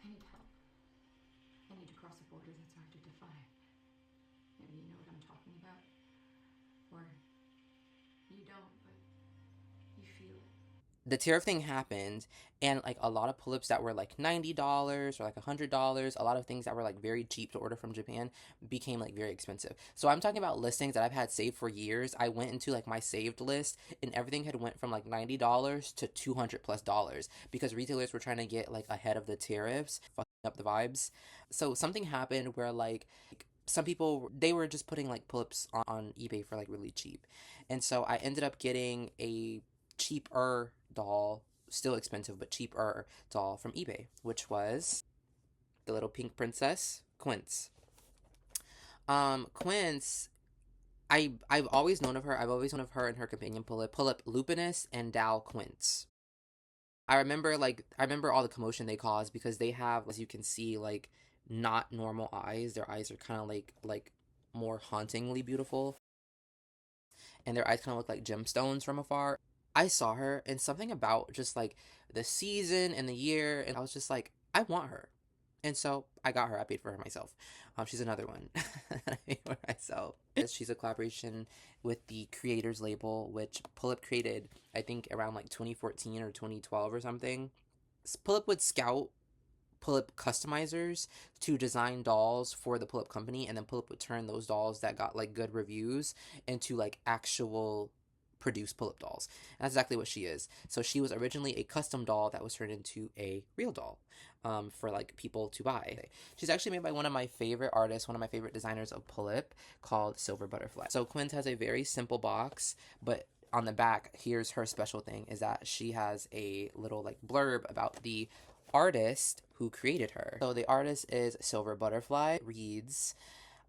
I need help. I need to cross a border that's hard to defy. Maybe you know what I'm talking about. Or you don't, but you feel it. The tariff thing happened, and like a lot of pull-ups that were like $90 or like $100, a lot of things that were like very cheap to order from Japan became like very expensive. So I'm talking about listings that I've had saved for years. I went into like my saved list, and everything had went from like $90 to $200+ because retailers were trying to get like ahead of the tariffs, fucking up the vibes. So something happened where like some people, they were just putting like pull-ups on eBay for like really cheap, and so I ended up getting a cheaper doll, still expensive, but cheaper doll from eBay, which was the little pink princess, Quince. Quince, I've always known of her. I've always known of her and her companion Pullip Lupinus and Dal Quince. I remember all the commotion they caused because they have, as you can see, like not normal eyes. Their eyes are kind of like more hauntingly beautiful, and their eyes kind of look like gemstones from afar. I saw her, and something about just like the season and the year, and I was just like, I want her. And so I got her. I paid for her myself. She's another one that I paid for myself. She's a collaboration with the Creators label, which Pullip created, I think, around like 2014 or 2012 or something. Pullip would scout Pullip customizers to design dolls for the Pullip company, and then Pullip would turn those dolls that got like good reviews into like actual produce Pullip dolls. And that's exactly what she is. So she was originally a custom doll that was turned into a real doll for like people to buy. She's actually made by one of my favorite artists, one of my favorite designers of Pullip, called Silver Butterfly. So Quince has a very simple box, but on the back, here's her special thing, is that she has a little like blurb about the artist who created her. So the artist is Silver Butterfly. Reads,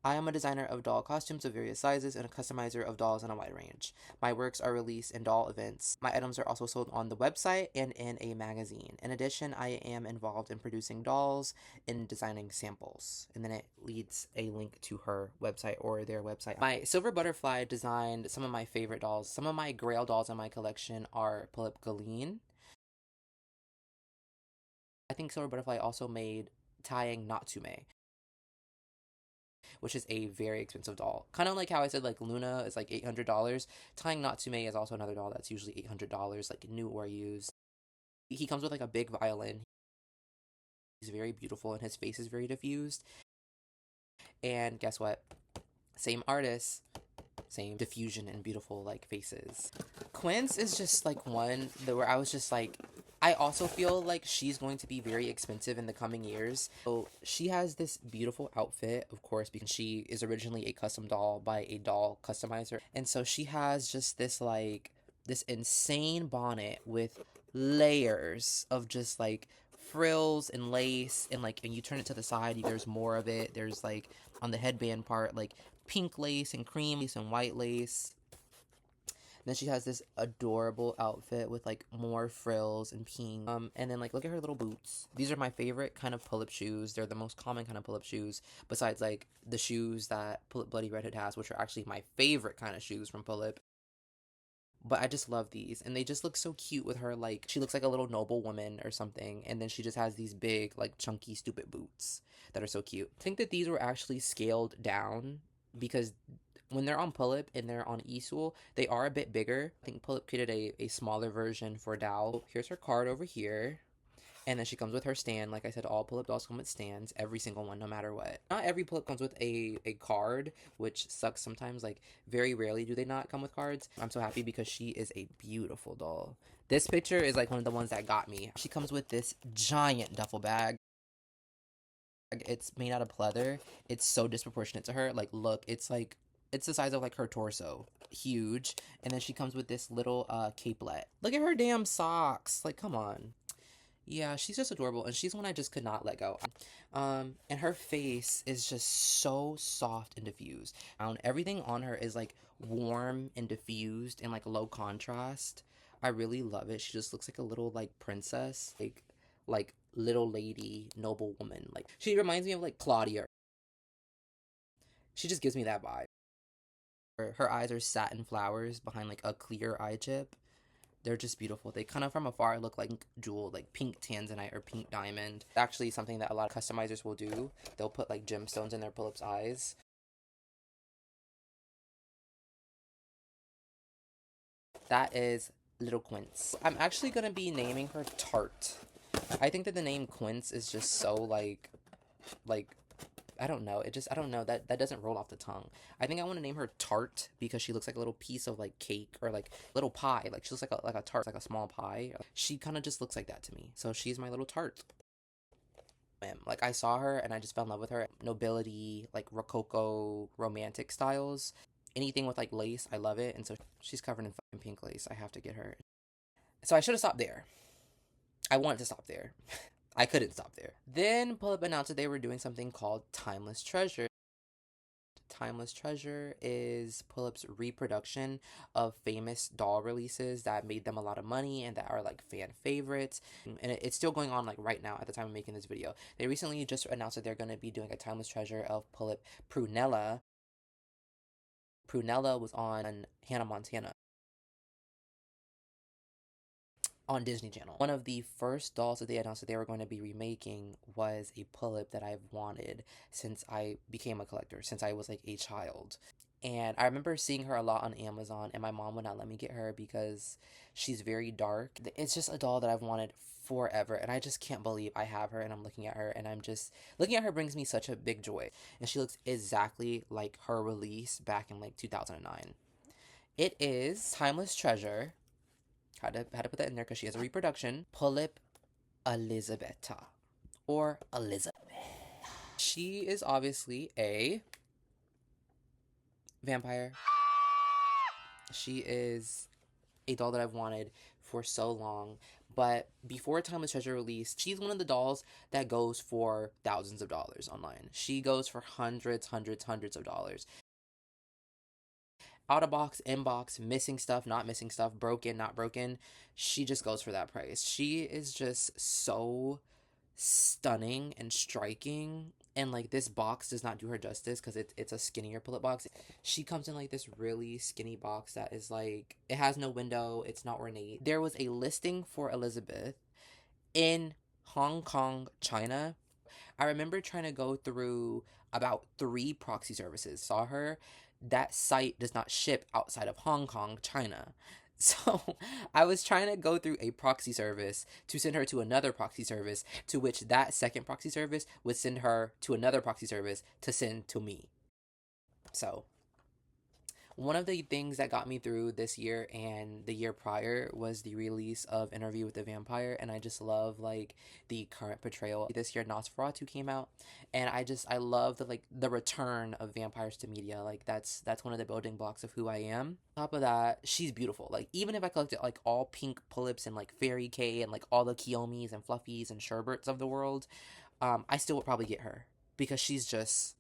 I am a designer of doll costumes of various sizes and a customizer of dolls in a wide range. My works are released in doll events. My items are also sold on the website and in a magazine. In addition, I am involved in producing dolls and designing samples. And then it leads a link to her website or their website. My Silver Butterfly designed some of my favorite dolls. Some of my grail dolls in my collection are Pullip Galeen. I think Silver Butterfly also made Tying Natsume, which is a very expensive doll. Kind of like how I said like Luna is like $800. Tying Natsume is also another doll that's usually $800, like new or used. He comes with like a big violin. He's very beautiful and his face is very diffused. And guess what? Same artist, same diffusion and beautiful like faces. Quince is just like one that where I was just like, I also feel like she's going to be very expensive in the coming years. So she has this beautiful outfit, of course, because she is originally a custom doll by a doll customizer. And so she has just this like this insane bonnet with layers of just like frills and lace, and like when you turn it to the side, there's more of it. There's like on the headband part, like pink lace and cream lace and white lace. Then she has this adorable outfit with like more frills and pink. And then like look at her little boots. These are my favorite kind of Pullip shoes. They're the most common kind of Pullip shoes, besides like the shoes that Pullip Bloody Redhead has, which are actually my favorite kind of shoes from Pullip. But I just love these, and they just look so cute with her. Like she looks like a little noble woman or something, and then she just has these big like chunky stupid boots that are so cute. I think that these were actually scaled down because when they're on Pullip and they're on eSoul, they are a bit bigger. I think Pullip created a smaller version for Dal. Here's her card over here. And then she comes with her stand. Like I said, all Pullip dolls come with stands. Every single one, no matter what. Not every Pullip comes with a card, which sucks sometimes. Like, very rarely do they not come with cards. I'm so happy because she is a beautiful doll. This picture is like one of the ones that got me. She comes with this giant duffel bag. It's made out of pleather. It's so disproportionate to her. Like, look, it's the size of like her torso. Huge. And then she comes with this little capelet. Look at her damn socks. Like, come on. Yeah, she's just adorable, and she's one I just could not let go. And her face is just so soft and diffused. Everything on her is like warm and diffused and like low contrast. I really love it. She just looks like a little like princess, like little lady, noble woman. Like she reminds me of like Claudia. She just gives me that vibe. Her eyes are satin flowers behind like a clear eye chip. They're just beautiful. They kind of from afar look like jewel, like pink tanzanite or pink diamond. Actually, something that a lot of customizers will do. They'll put like gemstones in their Pullip's eyes. That is Little Quince. I'm actually going to be naming her Tart. I think that the name Quince is just so like I don't know. I don't know. That doesn't roll off the tongue. I think I want to name her Tart because she looks like a little piece of like cake or like little pie. Like she looks like a tart, like a small pie. She kind of just looks like that to me. So she's my little Tart. Like I saw her and I just fell in love with her. Nobility, like Rococo, romantic styles. Anything with like lace, I love it. And so she's covered in fucking pink lace. I have to get her. So I should have stopped there. I wanted to stop there. I couldn't stop there. Then Pullip announced that they were doing something called Timeless Treasure. Timeless Treasure is Pullip's reproduction of famous doll releases that made them a lot of money and that are like fan favorites. And it's still going on like right now at the time of making this video. They recently just announced that they're going to be doing a Timeless Treasure of Pullip Prunella. Prunella was on Hannah Montana on Disney Channel. One of the first dolls that they announced that they were going to be remaking was a Pullip that I've wanted since I became a collector, since I was like a child. And I remember seeing her a lot on Amazon, and my mom would not let me get her because she's very dark. It's just a doll that I've wanted forever, and I just can't believe I have her, and I'm looking at her, and I'm just looking at her brings me such a big joy. And she looks exactly like her release back in like 2009. It is Timeless Treasure. Had to put that in there because she has a reproduction. Pullip Elizabetta, or Elizabeth. She is obviously a vampire. She is a doll that I've wanted for so long. But before Timeless Treasure released, she's one of the dolls that goes for thousands of dollars online. She goes for hundreds of dollars. Out of box, in box, missing stuff, not missing stuff, broken, not broken. She just goes for that price. She is just so stunning and striking. And like this box does not do her justice because it's a skinnier Pullip box. She comes in like this really skinny box that is like, it has no window, it's not ornate. There was a listing for Elizabeth in Hong Kong, China. I remember trying to go through about 3 proxy services. Saw her. That site does not ship outside of Hong Kong, China. So I was trying to go through a proxy service to send her to another proxy service, to which that second proxy service would send her to another proxy service to send to me. So one of the things that got me through this year and the year prior was the release of Interview with the Vampire, and I just love like the current portrayal. This year Nosferatu came out, and I love the return of vampires to media. Like that's one of the building blocks of who I am. On top of that, she's beautiful. Like even if I collected like all pink Pullips and like Fairy K and like all the Kiyomis and Fluffies and Sherberts of the world, I still would probably get her because she's just,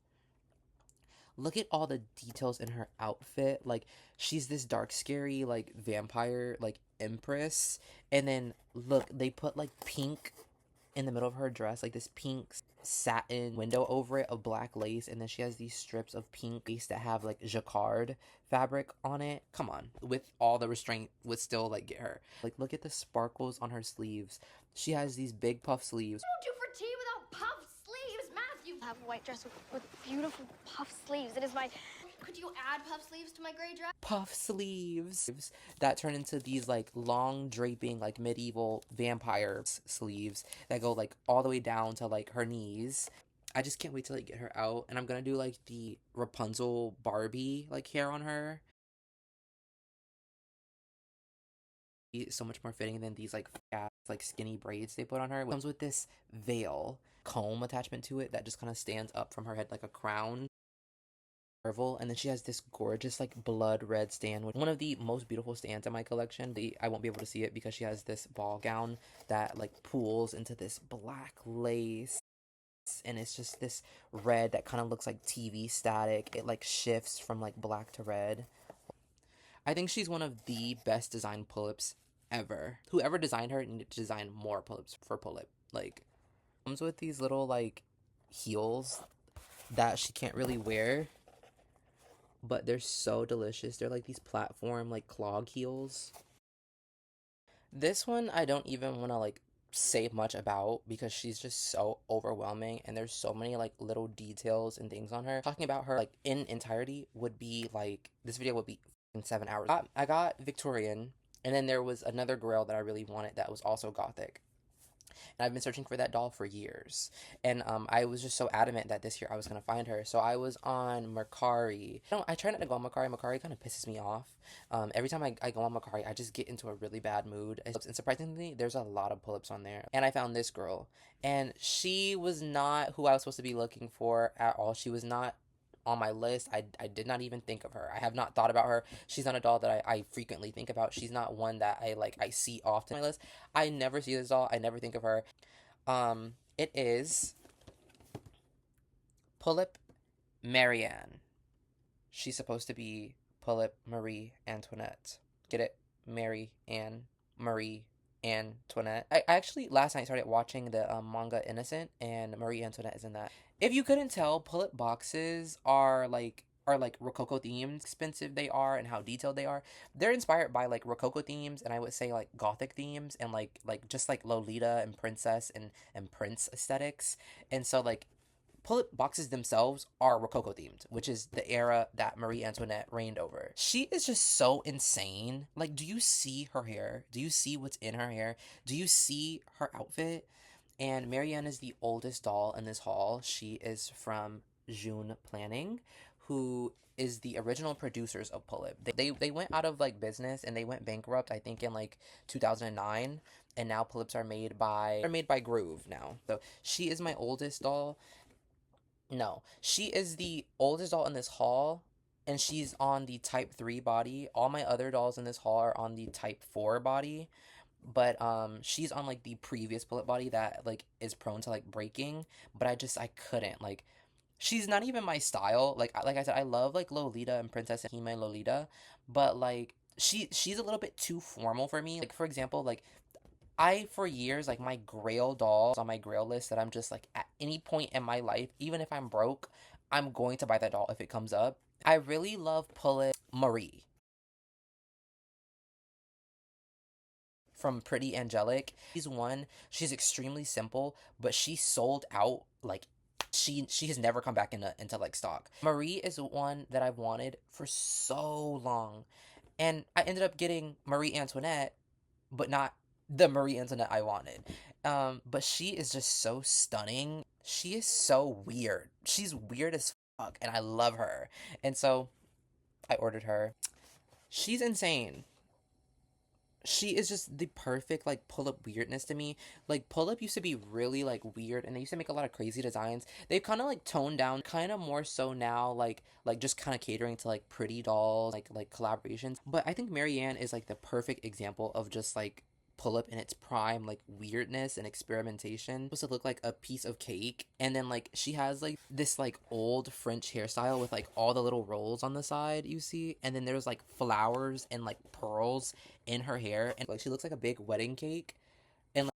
look at all the details in her outfit. Like she's this dark, scary, like vampire, like empress. And then look, they put like pink in the middle of her dress, like this pink satin window over it of black lace. And then she has these strips of pink lace that have like jacquard fabric on it. Come on, with all the restraint would still like get her. Like look at the sparkles on her sleeves. She has these big puff sleeves. Don't do for tea without puff sleeves, Matthew. I have a white dress with beautiful puff sleeves. It is my... Could you add puff sleeves to my gray dress? Puff sleeves that turn into these like long draping like medieval vampire sleeves that go like all the way down to like her knees. I just can't wait to like get her out, and I'm gonna do like the Rapunzel Barbie like hair on her. It's so much more fitting than these like fat, like skinny braids they put on her. It comes with this veil comb attachment to it that just kind of stands up from her head like a crown. And then she has this gorgeous like blood red stand, one of the most beautiful stands in my collection. I won't be able to see it because she has this ball gown that like pools into this black lace, and it's just this red that kind of looks like TV static. It like shifts from like black to red. I think she's one of the best designed Pullips ever. Whoever designed her needed to design more Pullips for Pullip. Like comes with these little like heels that she can't really wear, but they're so delicious. They're like these platform like clog heels. This one I don't even want to like say much about because she's just so overwhelming, and there's so many like little details and things on her. Talking about her like in entirety would be like, this video would be in 7 hours. I got Victorian, and then there was another girl that I really wanted that was also gothic. And I've been searching for that doll for years. And I was just so adamant that this year I was going to find her. So I was on Mercari. I try not to go on Mercari. Mercari kind of pisses me off. Every time I go on Mercari, I just get into a really bad mood. And surprisingly, there's a lot of Pullips on there. And I found this girl. And she was not who I was supposed to be looking for at all. She was not on my list. I did not even think of her. I have not thought about her. She's not a doll that I frequently think about. She's not one that I see often on my list. I never see this doll. I never think of her. It is Pullip Marianne. She's supposed to be Pullip Marie Antoinette. Get it? Mary Ann Marie Antoinette. I actually last night started watching the manga Innocent, and Marie Antoinette is in that. If you couldn't tell, Pullip boxes are like Rococo themed, expensive they are and how detailed they are. They're inspired by like Rococo themes, and I would say like Gothic themes, and like just like Lolita and princess and prince aesthetics. And so like Pullip boxes themselves are Rococo themed, which is the era that Marie Antoinette reigned over. She is just so insane. Like, do you see her hair? Do you see what's in her hair? Do you see her outfit? And Marianne is the oldest doll in this haul. She is from June Planning, who is the original producers of Pullip. They went out of like business and they went bankrupt, I think in like 2009, and now Pullips are made by Groove now. So she is my oldest doll. No, she is the oldest doll in this haul, and she's on the type 3 body. All my other dolls in this haul are on the type 4 body, but she's on like the previous bullet body that like is prone to like breaking, but I couldn't. Like, she's not even my style. Like I said, I love like Lolita and Princess and Hime Lolita, but like she's a little bit too formal for me. Like, for example, like I, for years, like my grail dolls on my grail list that I'm just like at any point in my life, even if I'm broke, I'm going to buy that doll if it comes up. I really love Pullip Marie from Pretty Angelic. She's extremely simple, but she sold out like she has never come back into like stock. Marie is one that I've wanted for so long. And I ended up getting Marie Antoinette, but not the Marie Antoinette I wanted. But she is just so stunning. She is so weird. She's weird as fuck, and I love her. And so I ordered her. She's insane. She is just the perfect like Pullip weirdness to me. Like, Pullip used to be really like weird, and they used to make a lot of crazy designs. They've kind of like toned down, kind of more so now, like just kind of catering to like pretty dolls, like collaborations. But I think Marianne is like the perfect example of just like Pullip in its prime, like weirdness and experimentation. It's supposed to look like a piece of cake, and then like she has like this like old French hairstyle with like all the little rolls on the side, you see, and then there's like flowers and like pearls in her hair, and like she looks like a big wedding cake, and like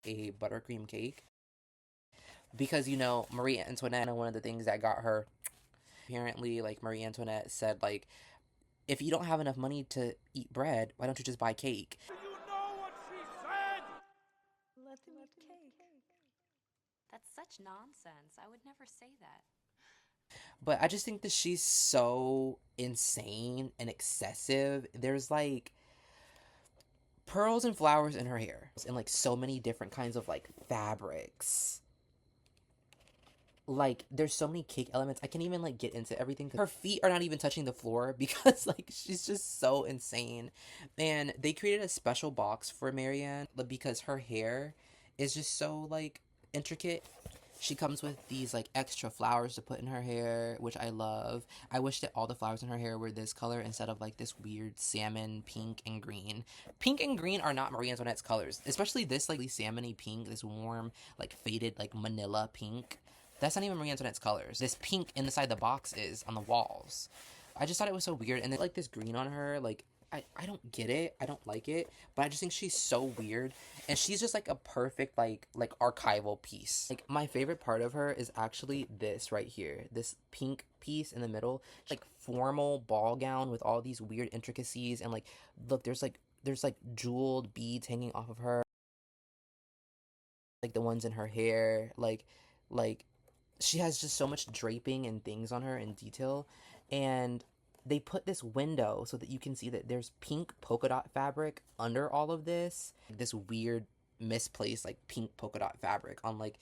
a buttercream cake, because Marie Antoinette, one of the things that got her, apparently, like Marie Antoinette said, like, if you don't have enough money to eat bread, why don't you just buy cake? You know what she said? Let them eat cake. That's such nonsense. I would never say that. But I just think that she's so insane and excessive. There's like pearls and flowers in her hair, and like so many different kinds of like fabrics. Like, there's so many cake elements. I can't even like get into everything because her feet are not even touching the floor because like she's just so insane. And they created a special box for Marianne because her hair is just so like intricate. She comes with these like extra flowers to put in her hair, which I love. I wish that all the flowers in her hair were this color instead of like this weird salmon, pink, and green. Pink and green are not Marie Antoinette's colors, especially this like salmony pink, this warm, like faded, like manila pink. That's not even Marie Antoinette's colors. This pink inside the box is on the walls. I just thought it was so weird. And then like this green on her, like I don't get it. I don't like it. But I just think she's so weird. And she's just like a perfect like archival piece. Like, my favorite part of her is actually this right here. This pink piece in the middle. Like, formal ball gown with all these weird intricacies. And like, look, there's like jeweled beads hanging off of her. Like the ones in her hair. Like she has just so much draping and things on her in detail. And they put this window so that you can see that there's pink polka dot fabric under all of this weird misplaced like pink polka dot fabric on like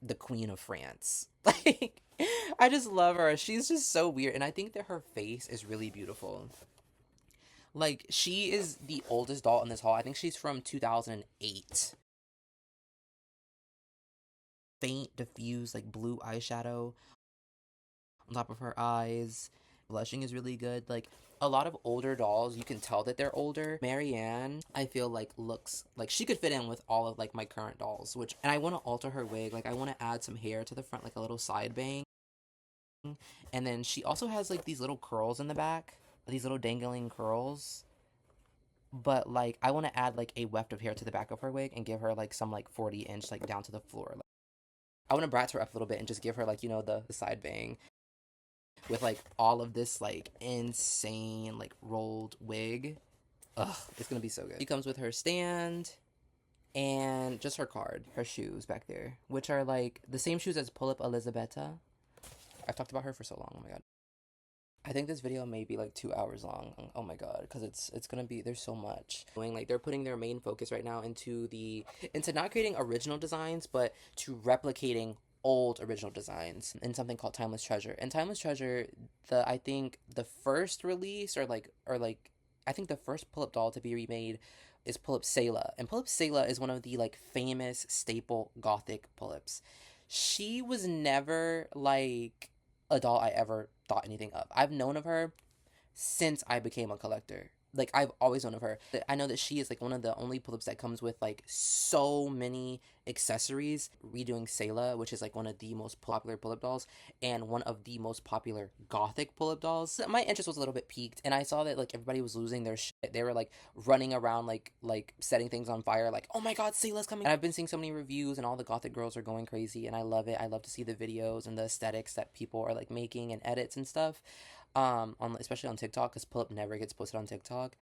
the Queen of France. Like, I just love her. She's just so weird, and I think that her face is really beautiful. Like, she is the oldest doll in this haul. I think she's from 2008. faint diffuse like blue eyeshadow on top of her eyes. Blushing is really good. Like, a lot of older dolls, you can tell that they're older. Marianne, I feel like looks like she could fit in with all of like my current dolls, and I want to alter her wig. Like, I want to add some hair to the front, like a little side bang. And then she also has like these little curls in the back, these little dangling curls. But like, I want to add like a weft of hair to the back of her wig and give her like some like 40-inch like down to the floor. Like, I want to brat her up a little bit and just give her like, you know, the side bang with like all of this like insane like rolled wig. Ugh, it's gonna be so good. She comes with her stand and just her card, her shoes back there, which are like the same shoes as Pullip Elisabetta. I've talked about her for so long. Oh my god. I think this video may be like 2 hours long. Oh my god, because it's gonna be, there's so much. Like, they're putting their main focus right now into not creating original designs, but to replicating old original designs in something called Timeless Treasure. And Timeless Treasure, I think the first release or I think the first Pullip doll to be remade is Pullip Selah. And Pullip Selah is one of the like famous staple gothic Pullips. She was never like a doll I ever thought anything of. I've known of her since I became a collector. Like, I've always known of her. I know that she is like one of the only Pullips that comes with like so many accessories. Redoing Selah, which is like one of the most popular Pullip dolls and one of the most popular gothic Pullip dolls. My interest was a little bit piqued, and I saw that like everybody was losing their shit. They were like running around like setting things on fire, like, oh my god, Selah's coming. And I've been seeing so many reviews and all the gothic girls are going crazy, and I love it. I love to see the videos and the aesthetics that people are like making and edits and stuff. Especially on TikTok, because Pullip never gets posted on TikTok.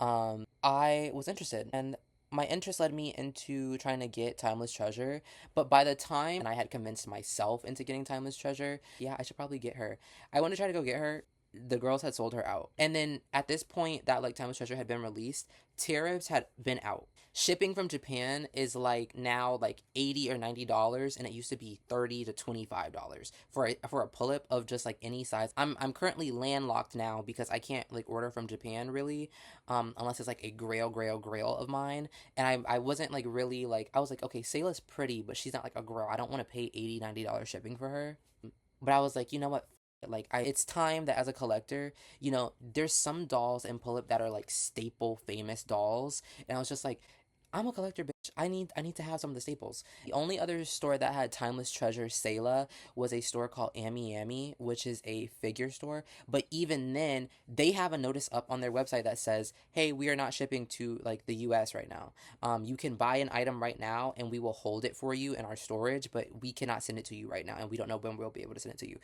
I was interested, and my interest led me into trying to get Timeless Treasure. But by the time I had convinced myself into getting Timeless Treasure, yeah, I should probably get her. I went to try to go get her. The girls had sold her out. And then at this point that like Timeless Treasure had been released, tariffs had been out. Shipping from Japan is like now like $80 or $90, and it used to be $30 to $25 for a Pullip of just like any size. I'm currently landlocked now because I can't like order from Japan really, unless it's like a grail of mine. And I wasn't like really like, I was like, okay, Selah's pretty, but she's not like a grail. I don't want to pay $80, $90 shipping for her. But I was like, you know what? Like, it's time that as a collector, you know, there's some dolls in Pullip that are like staple famous dolls, and I was just like, I'm a collector, bitch. I need to have some of the staples. The only other store that had Timeless Treasure Selah was a store called Amy, which is a figure store. But even then, they have a notice up on their website that says, hey, we are not shipping to like the US right now. You can buy an item right now and we will hold it for you in our storage, but we cannot send it to you right now, and we don't know when we'll be able to send it to you.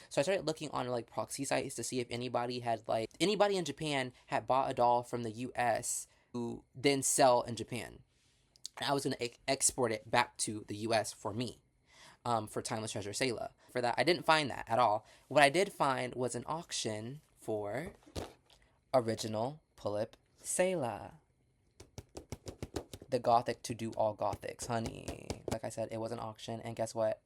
So I started looking on like proxy sites to see if anybody in Japan had bought a doll from the US who then sell in Japan. And I was going to export it back to the US for me, for Timeless Treasure Selah. For that, I didn't find that at all. What I did find was an auction for original Pullip Selah. The gothic to do all gothics, honey. Like I said, it was an auction, and guess what?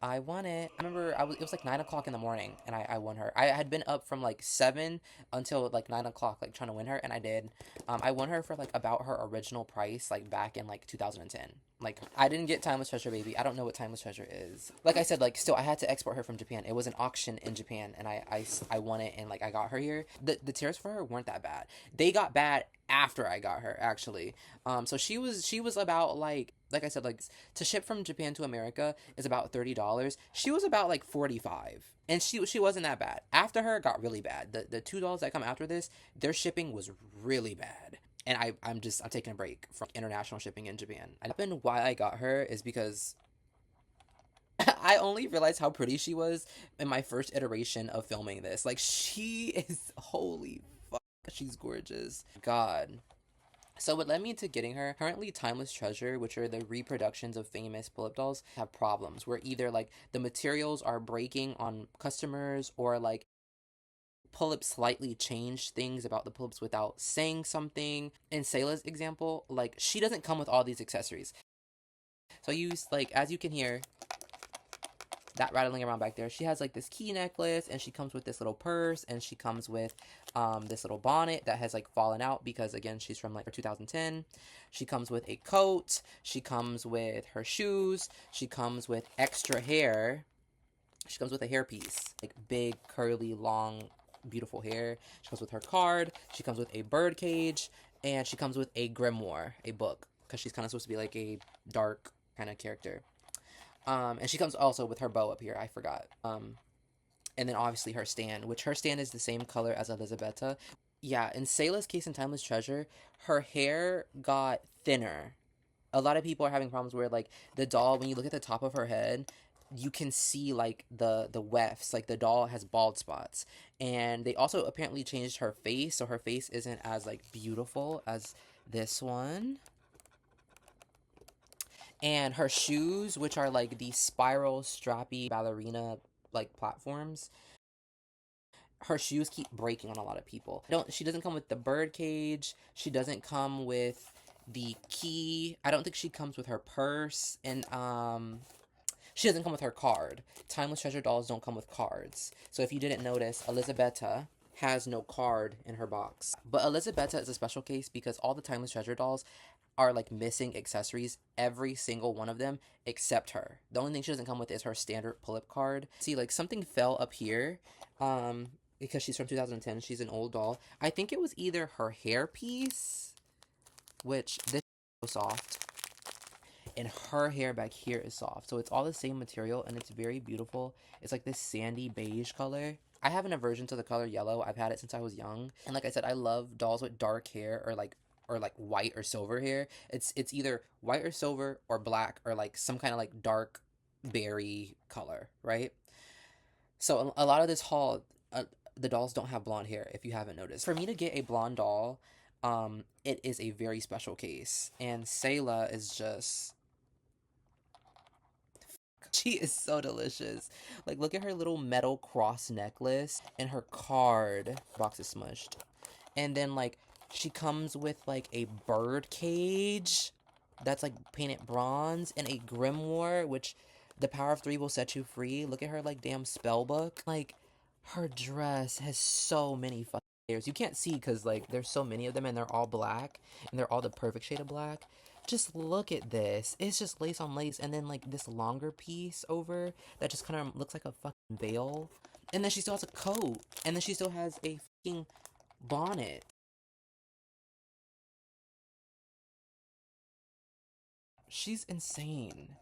I won it. I remember it was like 9 o'clock in the morning, and I won her. I had been up from like 7 until like 9 o'clock, like trying to win her, and I did. I won her for like about her original price, like back in like 2010. Like, I didn't get Timeless Treasure, baby. I don't know what Timeless Treasure is. Like I said, like, still, I had to export her from Japan. It was an auction in Japan, and I won it, and like I got her here. The tears for her weren't that bad. They got bad after I got her, actually. So she was about like I said, like, to ship from Japan to America is about $30. She was about like 45, and she wasn't that bad. After her, it got really bad. The two dolls that come after this, their shipping was really bad. And I'm taking a break from international shipping in Japan. And why I got her is because I only realized how pretty she was in my first iteration of filming this. Like, she is, holy fuck, she's gorgeous. God. So what led me to getting her, currently Timeless Treasure, which are the reproductions of famous Pullip dolls, have problems where either like the materials are breaking on customers, or like Pullip slightly changed things about the Pullips without saying something. In Selah's example, like, she doesn't come with all these accessories. So I use, like, as you can hear, that rattling around back there. She has like this key necklace, and she comes with this little purse, and she comes with this little bonnet that has like fallen out because again she's from like 2010. She comes with a coat, she comes with her shoes, she comes with extra hair, she comes with a hairpiece, like big curly long beautiful hair. She comes with her card, she comes with a bird cage, and she comes with a grimoire, a book, because she's kind of supposed to be like a dark kind of character. And she comes also with her bow up here, I forgot. And then obviously her stand, which her stand is the same color as Elisabetta. Yeah, in Sayla's case in Timeless Treasure, her hair got thinner. A lot of people are having problems where like the doll, when you look at the top of her head, you can see like the wefts, like the doll has bald spots. And they also apparently changed her face, so her face isn't as like beautiful as this one. And her shoes, which are like these spiral strappy ballerina like platforms, her shoes keep breaking on a lot of people. She doesn't come with the bird cage, she doesn't come with the key, I don't think she comes with her purse, and she doesn't come with her card. Timeless Treasure dolls don't come with cards. So if you didn't notice, Elisabetta has no card in her box. But Elisabetta is a special case because all the Timeless Treasure dolls are like missing accessories, every single one of them except her. The only thing she doesn't come with is her standard pull-up card. See, like something fell up here because she's from 2010. She's an old doll. I think it was either her hairpiece, which this is so soft, and her hair back here is soft. So it's all the same material and it's very beautiful. It's like this sandy beige color. I have an aversion to the color yellow. I've had it since I was young. And like I said, I love dolls with dark hair or like white or silver hair. It's either white or silver or black or like some kind of like dark berry color, right? So a lot of this haul, the dolls don't have blonde hair, if you haven't noticed. For me to get a blonde doll, it is a very special case. And Sayla is just... she is so delicious. Like, look at her little metal cross necklace and her card. Box is smushed. And then, like, she comes with, like, a bird cage that's, like, painted bronze and a grimoire, which the power of 3 will set you free. Look at her, like, damn spell book. Like, her dress has so many fucking layers. You can't see because, like, there's so many of them and they're all black. And they're all the perfect shade of black. Just look at this. It's just lace on lace. And then, like, this longer piece over that just kind of looks like a fucking veil. And then she still has a coat. And then she still has a fucking bonnet. She's insane.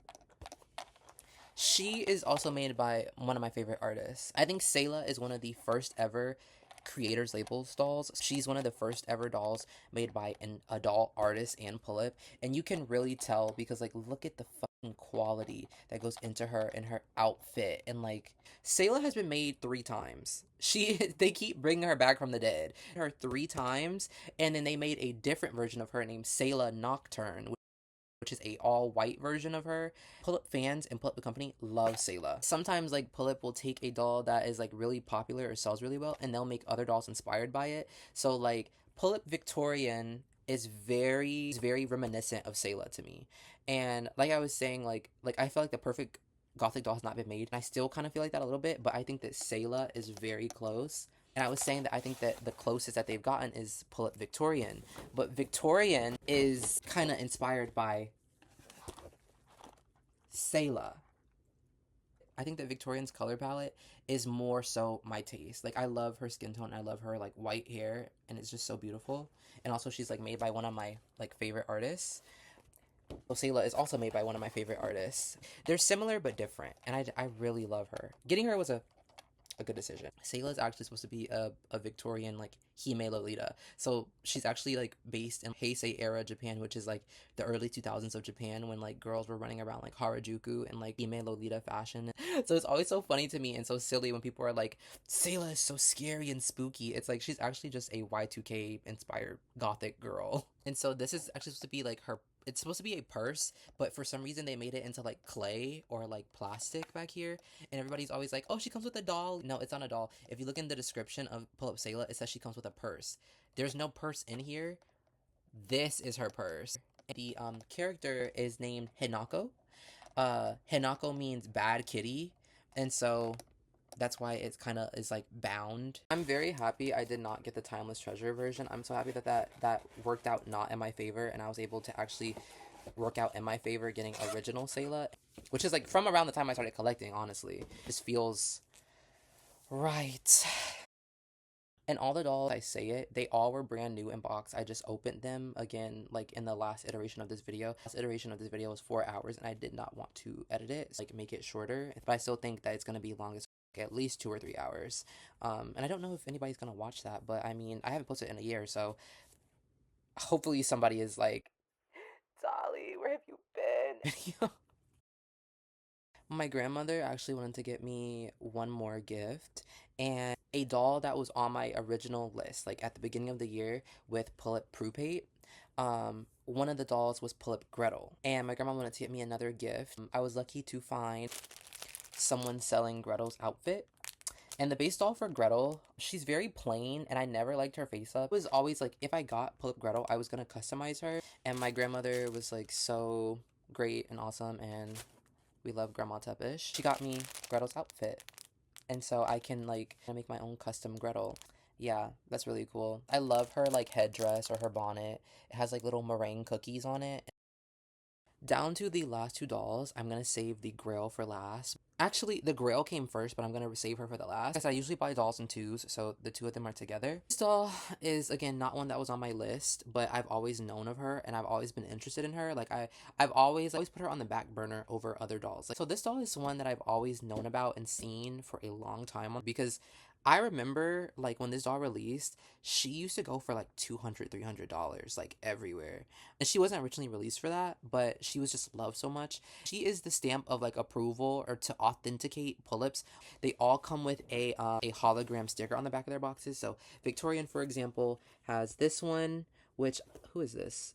She is also made by one of my favorite artists. I think Sayla is one of the first ever creators labels dolls. She's one of the first ever dolls made by a doll artist and Pullip. And you can really tell because, like, look at the fucking quality that goes into her and her outfit. And, like, Sayla has been made 3 times. They keep bringing her back from the dead. Her 3 times, and then they made a different version of her named Sayla Nocturne, which is a all-white version of her. Pullip fans and Pullip the company love Sayla. Sometimes, like, Pullip will take a doll that is, like, really popular or sells really well, and they'll make other dolls inspired by it. So, like, Pullip Victorian is very reminiscent of Sayla to me. And, like I was saying, like I feel like the perfect gothic doll has not been made. And I still kind of feel like that a little bit, but I think that Sayla is very close. And I was saying that I think that the closest that they've gotten is Pullip Victorian. But Victorian is kind of inspired by Sayla. I think that Victorian's color palette is more so my taste. Like, I love her skin tone. I love her, like, white hair. And it's just so beautiful. And also, she's, like, made by one of my, like, favorite artists. So Sayla is also made by one of my favorite artists. They're similar but different. And I really love her. Getting her was a good decision. Sayla is actually supposed to be a Victorian, like, Hime Lolita. So she's actually, like, based in Heisei era Japan, which is, like, the early 2000s of Japan when, like, girls were running around, like, Harajuku and, like, Hime Lolita fashion. So it's always so funny to me and so silly when people are like, Sayla is so scary and spooky. It's like, she's actually just a Y2K inspired gothic girl. And so this is actually supposed to be, like, her... It's supposed to be a purse, but for some reason they made it into, like, clay or, like, plastic back here. And everybody's always like, oh, she comes with a doll. No, it's not a doll. If you look in the description of Pullip Sayla, it says she comes with a purse. There's no purse in here. This is her purse. The character is named Hinako. Hinako means bad kitty, And so that's why it's kind of is like bound. I'm very happy I did not get the Timeless Treasure version. I'm so happy that worked out not in my favor, and I was able to actually work out in my favor getting original Sayla, which is like from around the time I started collecting, honestly. This feels right. And all the dolls, I say it, they all were brand new in box. I just opened them again, like in the last iteration of this video. Last iteration of this video was 4 hours, and I did not want to edit it, so, like make it shorter. But I still think that it's gonna be long as at least 2 or 3 hours. And I don't know if anybody's gonna watch that, but I mean, I haven't posted in a year, so hopefully somebody is like, Dali, where have you been? My grandmother actually wanted to get me one more gift, and a doll that was on my original list, like at the beginning of the year with Pullip Prupate. One of the dolls was Pullip Gretel, and my grandma wanted to get me another gift. I was lucky to find someone selling Gretel's outfit. And the base doll for Gretel, she's very plain, and I never liked her face up. It was always like, if I got Pullip Gretel, I was gonna customize her. And my grandmother was like so great and awesome, and we love Grandma Tepes. She got me Gretel's outfit, and so I can like make my own custom Gretel. Yeah, that's really cool. I love her like headdress or her bonnet. It has like little meringue cookies on it. Down to the last 2 dolls, I'm gonna save the Grail for last. Actually, the Grail came first, but I'm gonna save her for the last. Because I usually buy dolls in 2s, so the 2 of them are together. This doll is, again, not one that was on my list, but I've always known of her, and I've always been interested in her. Like, I've always put her on the back burner over other dolls. Like, so this doll is one that I've always known about and seen for a long time, because I remember, like, when this doll released, she used to go for, like, $200, $300, like, everywhere. And she wasn't originally released for that, but she was just loved so much. She is the stamp of, like, approval or to authenticate Pullips. They all come with a hologram sticker on the back of their boxes. So Victorian, for example, has this one, which, who is this?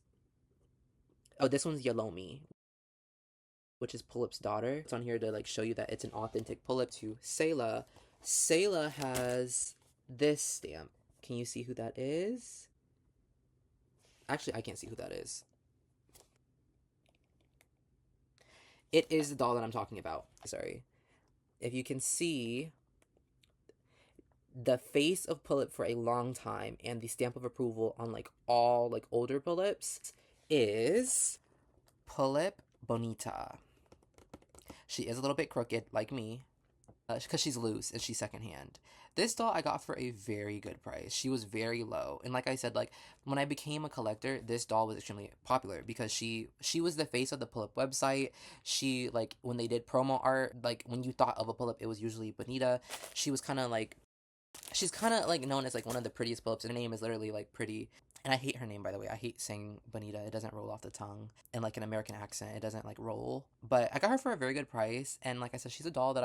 Oh, this one's Yalomi, which is Pullip's daughter. It's on here to, like, show you that it's an authentic Pullip. To Sayla. Sayla has this stamp. Can you see who that is? Actually, I can't see who that is. It is the doll that I'm talking about. Sorry. If you can see, the face of Pullip for a long time and the stamp of approval on like all like older Pullips is Pullip Bonita. She is a little bit crooked like me, because she's loose and she's secondhand. This doll I got for a very good price. She was very low. And like I said, like when I became a collector, this doll was extremely popular because she was the face of the Pullip website. She, like, when they did promo art, like when you thought of a Pullip, it was usually Bonita. She was kind of like, she's kind of like known as like one of the prettiest Pullips. Her name is literally like pretty. And I hate her name, by the way. I hate saying Bonita. It doesn't roll off the tongue. And like an American accent, it doesn't like roll. But I got her for a very good price. And like I said, she's a doll that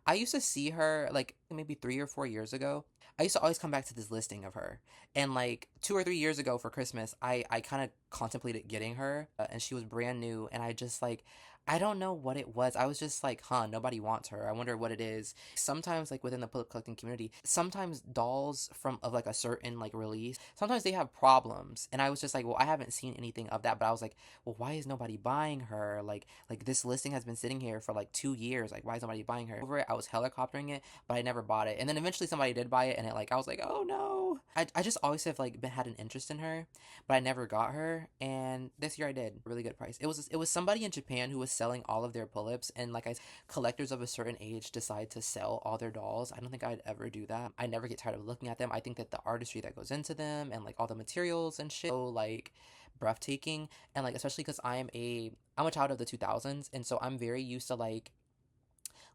I used to see her like maybe 3 or 4 years ago. I used to always come back to this listing of her. And like 2 or 3 years ago for Christmas, I kind of contemplated getting her. And she was brand new. And I just like, I don't know what it was. I was just like, nobody wants her. I wonder what it is. Sometimes, like, within the Pullip collecting community, sometimes dolls of, like, a certain, like, release, sometimes they have problems. And I was just like, well, I haven't seen anything of that. But I was like, well, why is nobody buying her? Like this listing has been sitting here for, like, 2 years. Like, why is nobody buying her? Over it, I was helicoptering it, but I never bought it. And then eventually somebody did buy it, and I was like, oh, no. I just always have, like, had an interest in her, but I never got her. And this year I did. Really good price. It was somebody in Japan who was selling all of their Pullips, and like I said, collectors of a certain age decide to sell all their dolls. I don't think I'd ever do that. I never get tired of looking at them. I think that the artistry that goes into them and like all the materials and shit, so like breathtaking. And like especially because I'm a child of the 2000s, and so I'm very used to like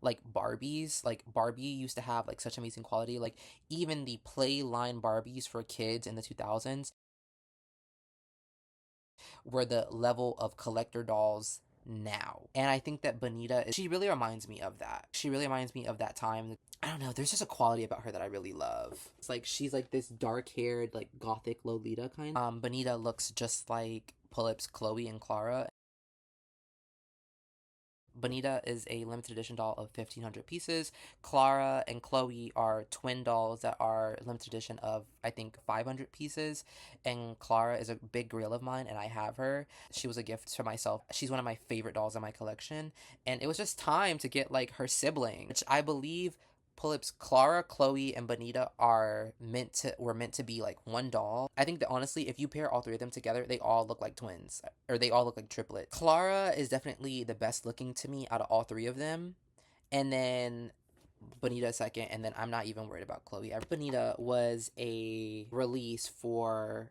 Barbies. Like Barbie used to have like such amazing quality. Like even the play line Barbies for kids in the 2000s were the level of collector dolls now. And I think that Bonita, she really reminds me of that. She really reminds me of that time. I don't know, there's just a quality about her that I really love. It's like she's like this dark-haired, like gothic Lolita kind. Bonita looks just like Pullip's Chloe and Clara. Bonita is a limited edition doll of 1,500 pieces. Clara and Chloe are twin dolls that are limited edition of, I think, 500 pieces. And Clara is a big grail of mine, and I have her. She was a gift for myself. She's one of my favorite dolls in my collection. And it was just time to get, like, her sibling, which I believe Pullip's Clara, Chloe, and Bonita were meant to be like one doll. I think that honestly, if you pair all three of them together, they all look like twins, or they all look like triplets. Clara is definitely the best looking to me out of all three of them, and then Bonita second, and then I'm not even worried about Chloe. Bonita was a release for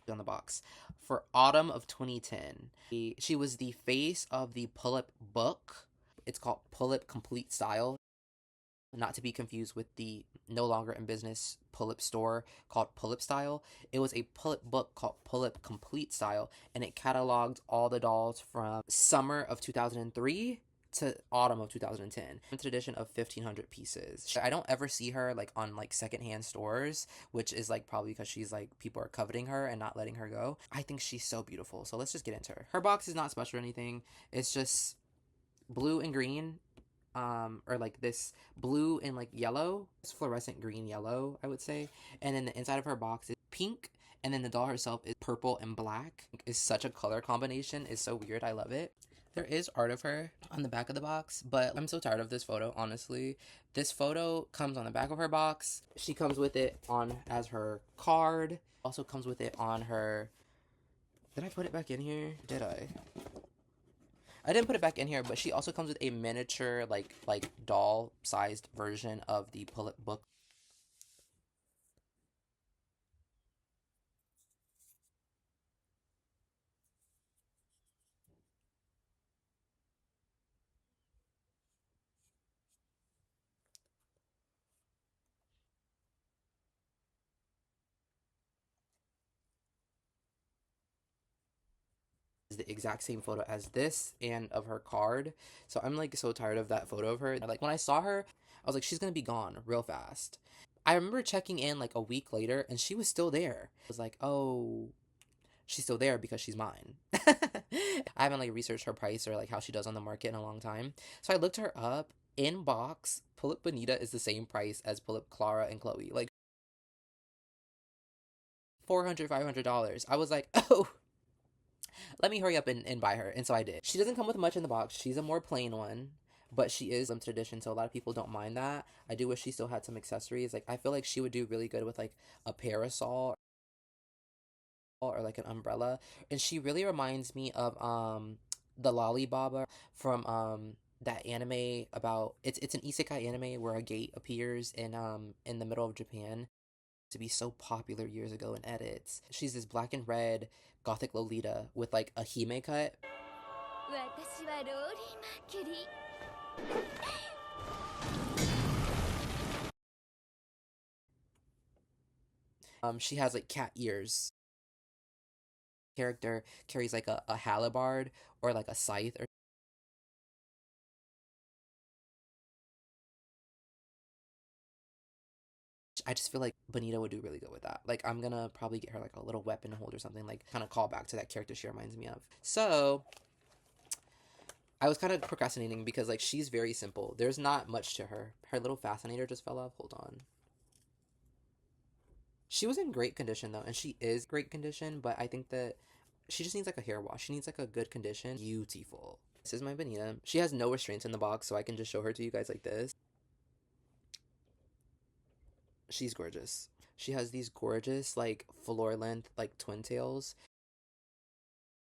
on the box for autumn of 2010. She was the face of the Pullip book. It's called Pullip Complete Style. Not to be confused with the no longer in business Pullip store called Pullip Style. It was a Pullip book called Pullip Complete Style, and it cataloged all the dolls from summer of 2003 to autumn of 2010. Limited edition of 1,500 pieces. I don't ever see her like on like secondhand stores, which is like probably because she's like people are coveting her and not letting her go. I think she's so beautiful. So let's just get into her. Her box is not special or anything. It's just blue and green, or like this blue and like yellow. It's fluorescent green yellow, I would say. And then the inside of her box is pink, and then the doll herself is purple and black. It's such a color combination. It's so weird. I love it. There is art of her on the back of the box, but I'm so tired of this photo, honestly. This photo comes on the back of her box. She comes with it on as her card. Also comes with it on her... Did I put it back in here? Did I? I didn't put it back in here, but she also comes with a miniature, like doll-sized version of the Pullip book. The exact same photo as this and of her card. So I'm like so tired of that photo of her. Like when I saw her, I was like, she's gonna be gone real fast. I remember checking in like a week later and she was still there. I was like, oh, she's still there because she's mine. I haven't like researched her price or like how she does on the market in a long time. So I looked her up in box. Pullip Bonita is the same price as Pullip Clara and Chloe. Like $400, $500. I was like, oh, let me hurry up and buy her. And so I did. She doesn't come with much in the box. She's a more plain one, but she is limited edition, so a lot of people don't mind that. I do wish she still had some accessories. Like I feel like she would do really good with like a parasol or like an umbrella. And she really reminds me of the Lollibaba from that anime about it's an isekai anime where a gate appears in the middle of Japan. To be so popular years ago in edits. She's this black and red gothic Lolita with like a hime cut. She has like cat ears. Character carries like a halberd or like a scythe or I just feel like Bonita would do really good with that. Like, I'm gonna probably get her like a little weapon to hold or something, like kind of call back to that character she reminds me of. So, I was kind of procrastinating because like she's very simple. There's not much to her. Her little fascinator just fell off. Hold on. She was in great condition though, and she is great condition, but I think that she just needs like a hair wash. She needs like a good condition. Beautiful. This is my Bonita. She has no restraints in the box, so I can just show her to you guys like this. She's gorgeous. She has these gorgeous, like, floor length, like, twin tails.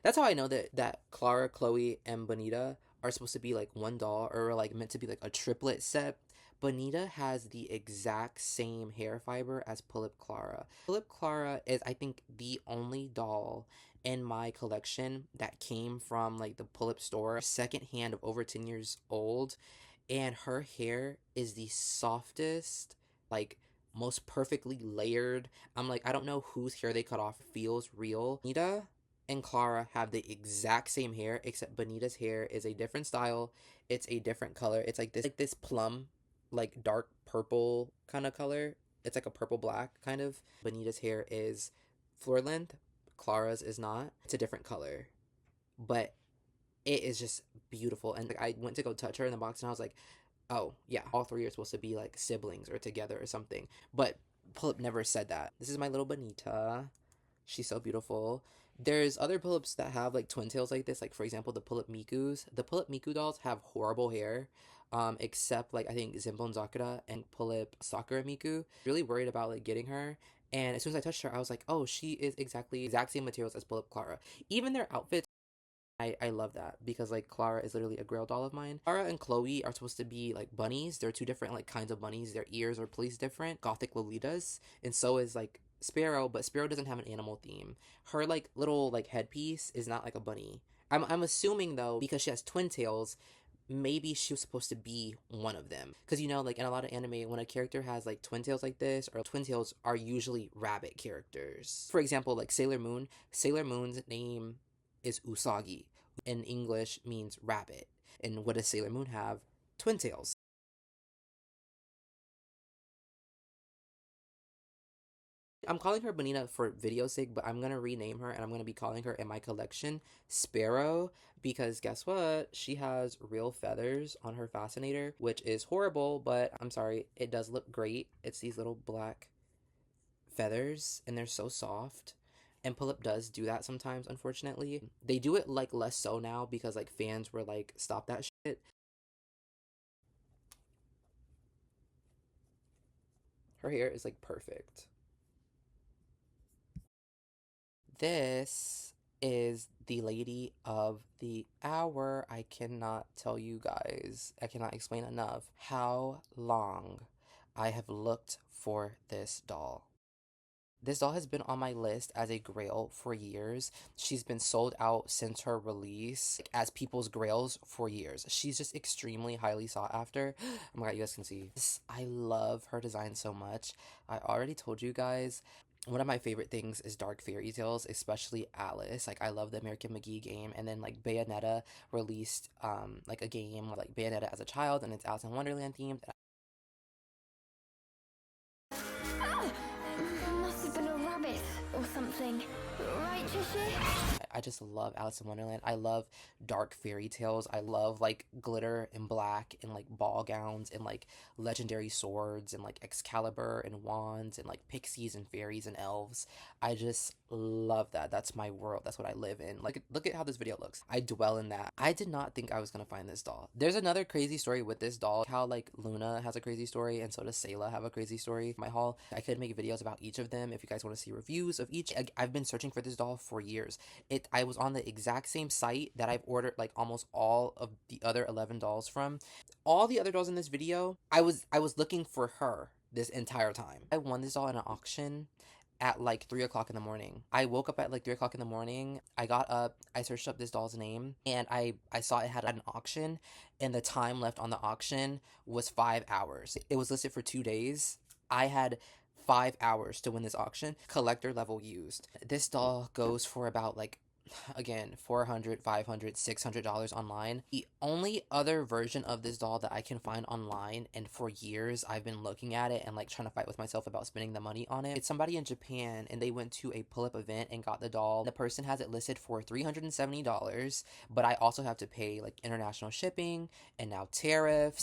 That's how I know that Clara, Chloe, and Bonita are supposed to be, like, one doll, or, like, meant to be, like, a triplet set. Bonita has the exact same hair fiber as Pullip Clara. Pullip Clara is, I think, the only doll in my collection that came from, like, the Pullip store, secondhand of over 10 years old, and her hair is the softest, like, most perfectly layered. I'm like, I don't know whose hair they cut off. Feels real. Bonita and Clara have the exact same hair, except Bonita's hair is a different style. It's a different color. It's like this plum, like dark purple kind of color. It's like a purple black kind of. Bonita's hair is floor length. Clara's is not. It's a different color, but it is just beautiful. And like, I went to go touch her in the box and I was like, oh yeah, all three are supposed to be like siblings or together or something. But Pullip never said that. This is my little Bonita. She's so beautiful. There's other Pullips that have like twin tails like this, like for example the Pullip Mikus. The Pullip Miku dolls have horrible hair, except like I think Zenbone Zakura and Pullip Sakura Miku. Really worried about like getting her, and as soon as I touched her, I was like, oh, she is exact same materials as Pullip Clara. Even their outfits, I love that because like Clara is literally a grail doll of mine. Clara and Chloe are supposed to be like bunnies. They're two different like kinds of bunnies. Their ears are placed different. Gothic Lolitas, and so is like Sparrow, but Sparrow doesn't have an animal theme. Her like little like headpiece is not like a bunny. I'm assuming though because she has twin tails, maybe she was supposed to be one of them. Because you know, like in a lot of anime, when a character has like twin tails like this, or twin tails are usually rabbit characters. For example, like Sailor Moon. Sailor Moon's name is Usagi. In English means rabbit. And what does Sailor Moon have? Twin tails. I'm calling her Bonita for video's sake, but I'm gonna rename her and I'm gonna be calling her in my collection Sparrow because guess what? She has real feathers on her fascinator, which is horrible, but I'm sorry, it does look great. It's these little black feathers and they're so soft. And Pullip does do that sometimes, unfortunately. They do it like less so now because like fans were like, stop that shit. Her hair is like perfect. This is the lady of the hour. I cannot tell you guys, I cannot explain enough how long I have looked for this doll. This doll has been on my list as a grail for years. She's been sold out since her release as people's grails for years. She's just extremely highly sought after. Oh my god, you guys can see. I love her design so much. I already told you guys one of my favorite things is dark fairy tales, especially Alice. Like I love the American McGee game, and then like Bayonetta released like a game like Bayonetta as a child, and it's Alice in Wonderland themed. Must have been a rabbit or something. Right, Jishy? I just love Alice in Wonderland. I love dark fairy tales. I love like glitter and black and like ball gowns and like legendary swords and like Excalibur and wands and like pixies and fairies and elves. I just love that. That's my world. That's what I live in. Like, look at how this video looks. I dwell in that. I did not think I was gonna find this doll. There's another crazy story with this doll. How like Luna has a crazy story and so does Sayla have a crazy story. My haul, I could make videos about each of them if you guys want to see reviews of each. I've been searching for this doll for years. I was on the exact same site that I've ordered like almost all of the other 11 dolls from. All the other dolls in this video, I was looking for her this entire time. I won this doll in an auction at like 3 o'clock in the morning. I woke up at like 3 o'clock in the morning. I got up, I searched up this doll's name, and I saw it had an auction, and the time left on the auction was 5 hours. It was listed for 2 days. I had 5 hours to win this auction. Collector level used. This doll goes for about like, again, $400, $500, $600 online. The only other version of this doll that I can find online, and for years I've been looking at it and like trying to fight with myself about spending the money on it. It's somebody in Japan and they went to a pull-up event and got the doll. The person has it listed for $370, but I also have to pay like international shipping and now tariff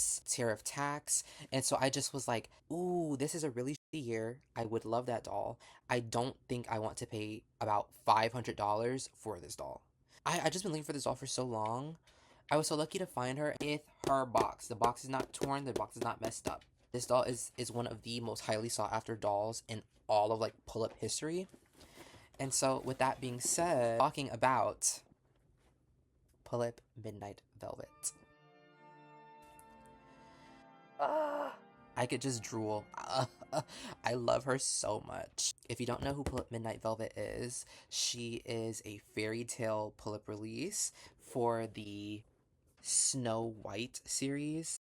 tax. And so I just was like, ooh, this is a really shitty year. I would love that doll. I don't think I want to pay about $500 for this doll. I just been looking for this doll for so long. I was so lucky to find her with her box. The box is not torn, the box is not messed up. This doll is one of the most highly sought after dolls in all of like pull-up history. And so with that being said, talking about Pullip Midnight Velvet. I could just drool. I love her so much. If you don't know who Pullip Midnight Velvet is, she is a fairy tale pull-up release for the Snow White series.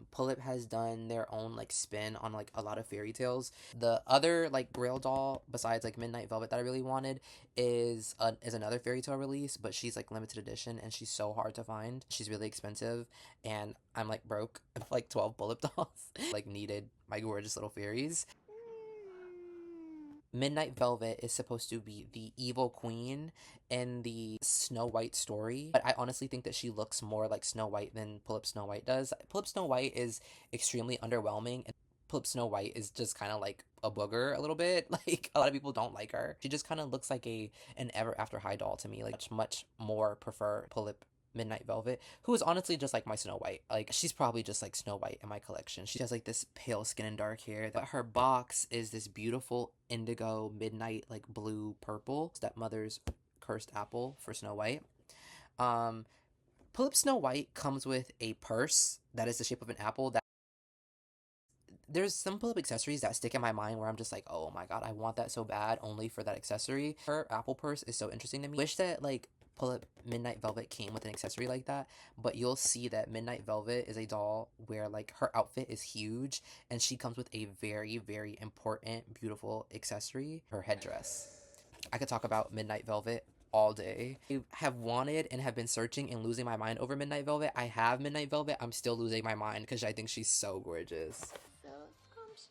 Pullip has done their own like spin on like a lot of fairy tales. The other like grail doll besides like Midnight Velvet that I really wanted is another fairy tale release, but she's like limited edition and she's so hard to find. She's really expensive and I'm like broke. I have like 12 Pullip dolls. Like needed my gorgeous little fairies. Midnight Velvet is supposed to be the evil queen in the Snow White story, but I honestly think that she looks more like Snow White than Pullip Snow White does. Pullip Snow White is extremely underwhelming, and Pullip Snow White is just kind of like a booger a little bit. Like, a lot of people don't like her. She just kind of looks like an Ever After High doll to me. Like, much more prefer Pullip Midnight Velvet, who is honestly just like my Snow White. Like, she's probably just like Snow White in my collection. She has like this pale skin and dark hair, but her box is this beautiful indigo midnight like blue purple stepmother's cursed apple for Snow White. Pullip Snow White comes with a purse that is the shape of an apple. That there's some Pullip accessories that stick in my mind where I'm just like, oh my god, I want that so bad only for that accessory. Her apple purse is so interesting to me. Wish that like Pullip Midnight Velvet came with an accessory like that, but you'll see that Midnight Velvet is a doll where like her outfit is huge and she comes with a very, very important, beautiful accessory, her headdress. I could talk about Midnight Velvet all day. I have wanted and have been searching and losing my mind over Midnight Velvet. I have Midnight Velvet. I'm still losing my mind because I think she's so gorgeous. So scrumptious.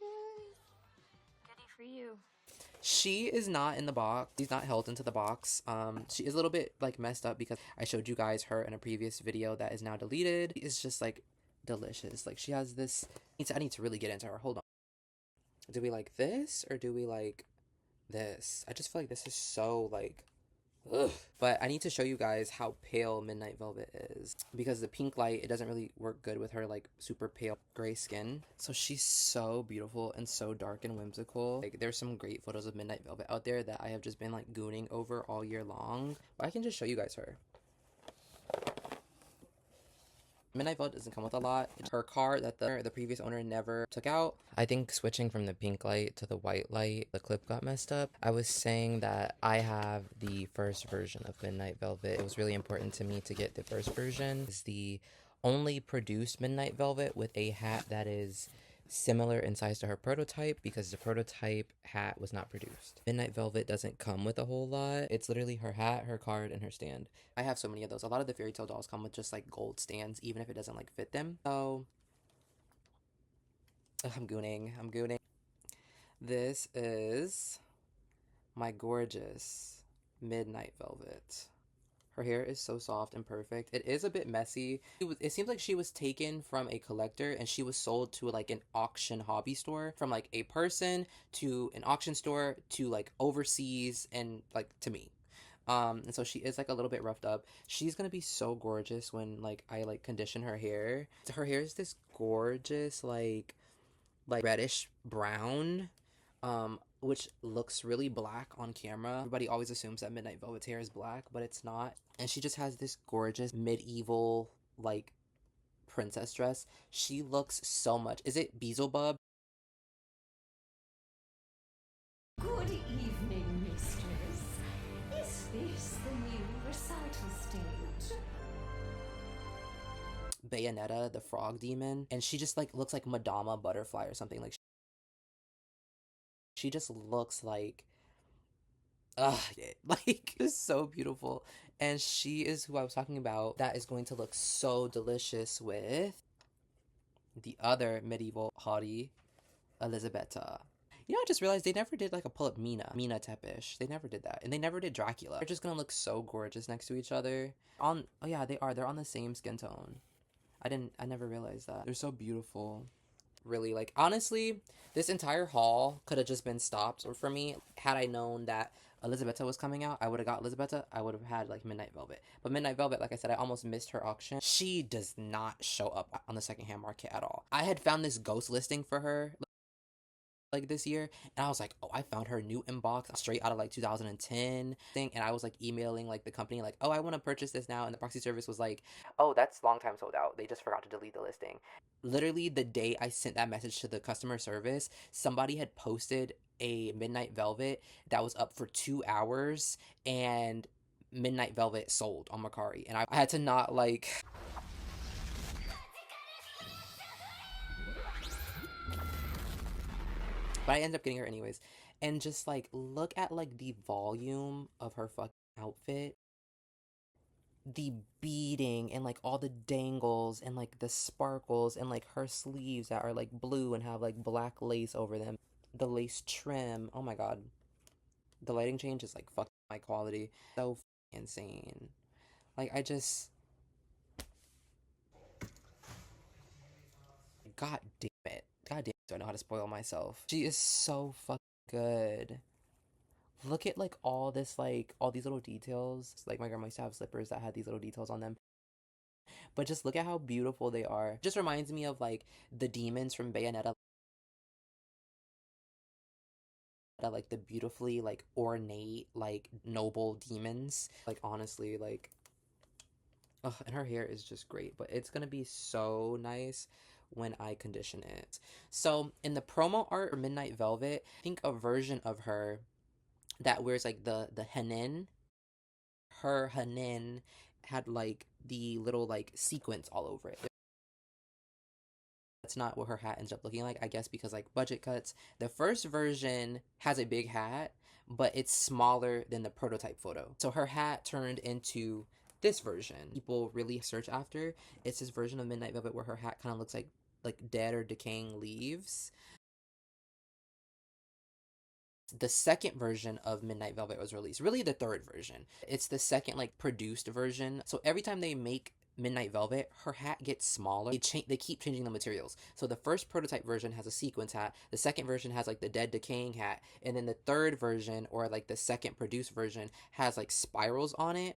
Goody for you. She is not in the box. She's not held into the box. She is a little bit like messed up because I showed you guys her in a previous video that is now deleted. It's just like delicious. Like she has this. I need to really get into her. Hold on. Do we like this or do we like this? I just feel like this is so like ugh. But I need to show you guys how pale Midnight Velvet is because the pink light, it doesn't really work good with her like super pale gray skin. So she's so beautiful and so dark and whimsical. Like there's some great photos of Midnight Velvet out there that I have just been like gooning over all year long. But I can just show you guys her. Midnight Velvet doesn't come with a lot. Her card that the previous owner never took out. I think switching from the pink light to the white light, the clip got messed up. I was saying that I have the first version of Midnight Velvet. It was really important to me to get the first version. It's the only produced Midnight Velvet with a hat that is similar in size to her prototype because the prototype hat was not produced. Midnight Velvet doesn't come with a whole lot. It's literally her hat, her card, and her stand. I have so many of those. A lot of the fairy tale dolls come with just like gold stands, even if it doesn't like fit them. So I'm gooning. This is my gorgeous Midnight Velvet. Her hair is so soft and perfect. It is a bit messy. It seems like she was taken from a collector and she was sold to like an auction hobby store, from like a person to an auction store to like overseas and like to me. And so she is like a little bit roughed up. She's gonna be so gorgeous when like I like condition her hair. Her hair is this gorgeous like reddish brown, which looks really black on camera. Everybody always assumes that Midnight Velvet's hair is black, but it's not. And she just has this gorgeous medieval like princess dress. She looks so much. Is it Beelzebub? Good evening, mistress. Is this the new recital stage? Bayonetta, the frog demon, and she just like looks like Madama Butterfly or something. Like she just looks like like it's so beautiful. And she is who I was talking about that is going to look so delicious with the other medieval hottie, Elisabetta. You know, I just realized they never did like a pull-up Mina Tepish. They never did that. And they never did Dracula. They're just gonna look so gorgeous next to each other. Oh yeah, they are. They're on the same skin tone. I never realized that. They're so beautiful. Really, like, honestly, this entire haul could have just been stopped for me. Had I known that Elisabetta was coming out, I would have got Elisabetta. I would have had, like, Midnight Velvet. But Midnight Velvet, like I said, I almost missed her auction. She does not show up on the secondhand market at all. I had found this ghost listing for her like this year, and I was like, oh, I found her new inbox straight out of like 2010 thing, and I was like emailing like the company like, oh, I want to purchase this now, and the proxy service was like, oh, that's long time sold out, they just forgot to delete the listing. Literally the day I sent that message to the customer service, somebody had posted a Midnight Velvet that was up for 2 hours, and Midnight Velvet sold on Mercari, and I had to not like but I ended up getting her anyways. And just like look at like the volume of her fucking outfit, the beading and like all the dangles and like the sparkles and like her sleeves that are like blue and have like black lace over them, the lace trim. Oh my god, The lighting change is like fucking my quality. So insane. Like I just, god damn it. God damn it, do I know how to spoil myself. She is so fucking good. Look at like all this, like all these little details. Like my grandma used to have slippers that had these little details on them. But just look at how beautiful they are. Just reminds me of like the demons from Bayonetta. Like the beautifully like ornate, like noble demons. Like honestly, like ugh, and her hair is just great, but it's gonna be so nice when I condition it. So in the promo art for Midnight Velvet, I think a version of her that wears like the hanin, her hanin had like the little like sequins all over it. That's not what her hat ends up looking like, I guess, because like budget cuts. The first version has a big hat, but it's smaller than the prototype photo. So her hat turned into this version. People really search after. It's this version of Midnight Velvet where her hat kind of looks like dead or decaying leaves. The second version of Midnight Velvet was released, really the third version. It's the second like produced version. So every time they make Midnight Velvet, her hat gets smaller. They keep changing the materials. So the first prototype version has a sequins hat, the second version has like the dead decaying hat, and then the third version, or like the second produced version, has like spirals on it.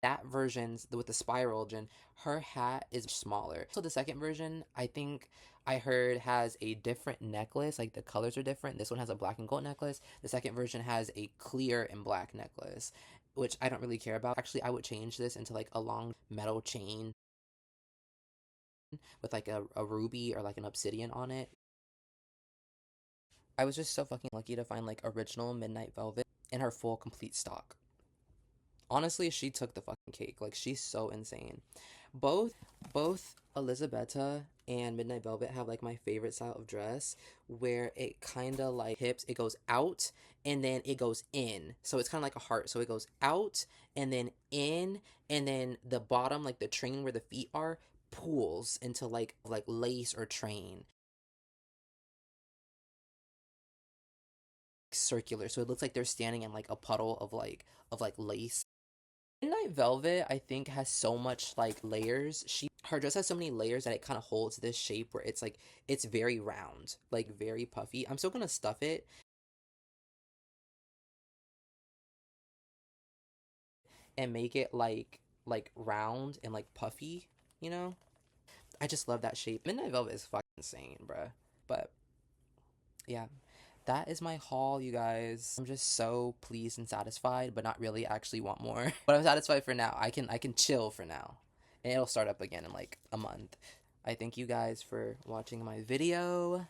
That version's with the spiral version, her hat is smaller. So the second version, I think I heard, has a different necklace. Like the colors are different. This one has a black and gold necklace. The second version has a clear and black necklace, which I don't really care about. Actually, I would change this into like a long metal chain with like a ruby or like an obsidian on it. I was just so fucking lucky to find like original Midnight Velvet in her full complete stock. Honestly, she took the fucking cake. Like she's so insane. Both Elizabetta and Midnight Velvet have like my favorite style of dress, where it kind of like hips, it goes out and then it goes in. So it's kind of like a heart. So it goes out and then in, and then the bottom, like the train where the feet are, pulls into like lace or train. Circular. So it looks like they're standing in like a puddle of like lace. Midnight Velvet, I think, has so much like layers. Her dress has so many layers that it kind of holds this shape where it's like it's very round, like very puffy. I'm still gonna stuff it and make it like round and like puffy, you know? I just love that shape. Midnight Velvet is fucking insane, bruh. But yeah, that is my haul, you guys. I'm just so pleased and satisfied, but not really. I actually want more. But I'm satisfied for now. I can chill for now. And it'll start up again in like a month. I thank you guys for watching my video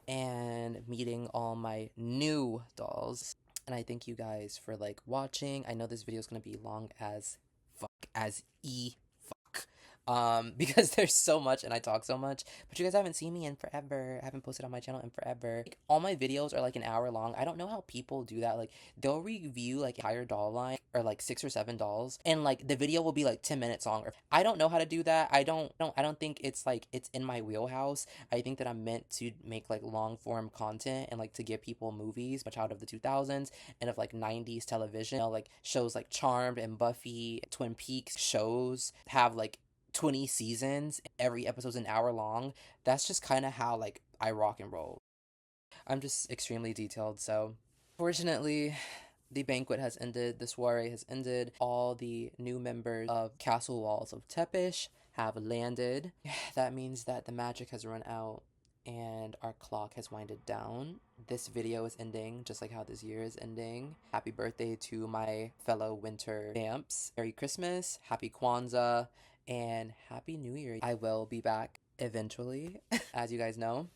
and meeting all my new dolls. And I thank you guys for like watching. I know this video is gonna be long as fuck, as fuck. Because there's so much and I talk so much, but you guys haven't seen me in forever. I haven't posted on my channel in forever. Like, all my videos are like an hour long. I don't know how people do that. Like they'll review like entire doll line or like 6 or 7 dolls, and like the video will be like 10 minutes long. I don't know how to do that. I don't think it's like it's in my wheelhouse. I think that I'm meant to make like long form content and like to give people movies much out of the 2000s and of like 90s television. You know, like shows like Charmed and Buffy, Twin Peaks shows have like 20 seasons, every episode's an hour long. That's just kind of how like I rock and roll. I'm just extremely detailed. So fortunately, the banquet has ended, the soiree has ended. All the new members of Castle Walls of Tepish have landed. That means that the magic has run out and our clock has winded down. This video is ending just like how this year is ending. Happy birthday to my fellow winter vamps. Merry Christmas, Happy Kwanzaa, and Happy New Year. I will be back eventually, as you guys know.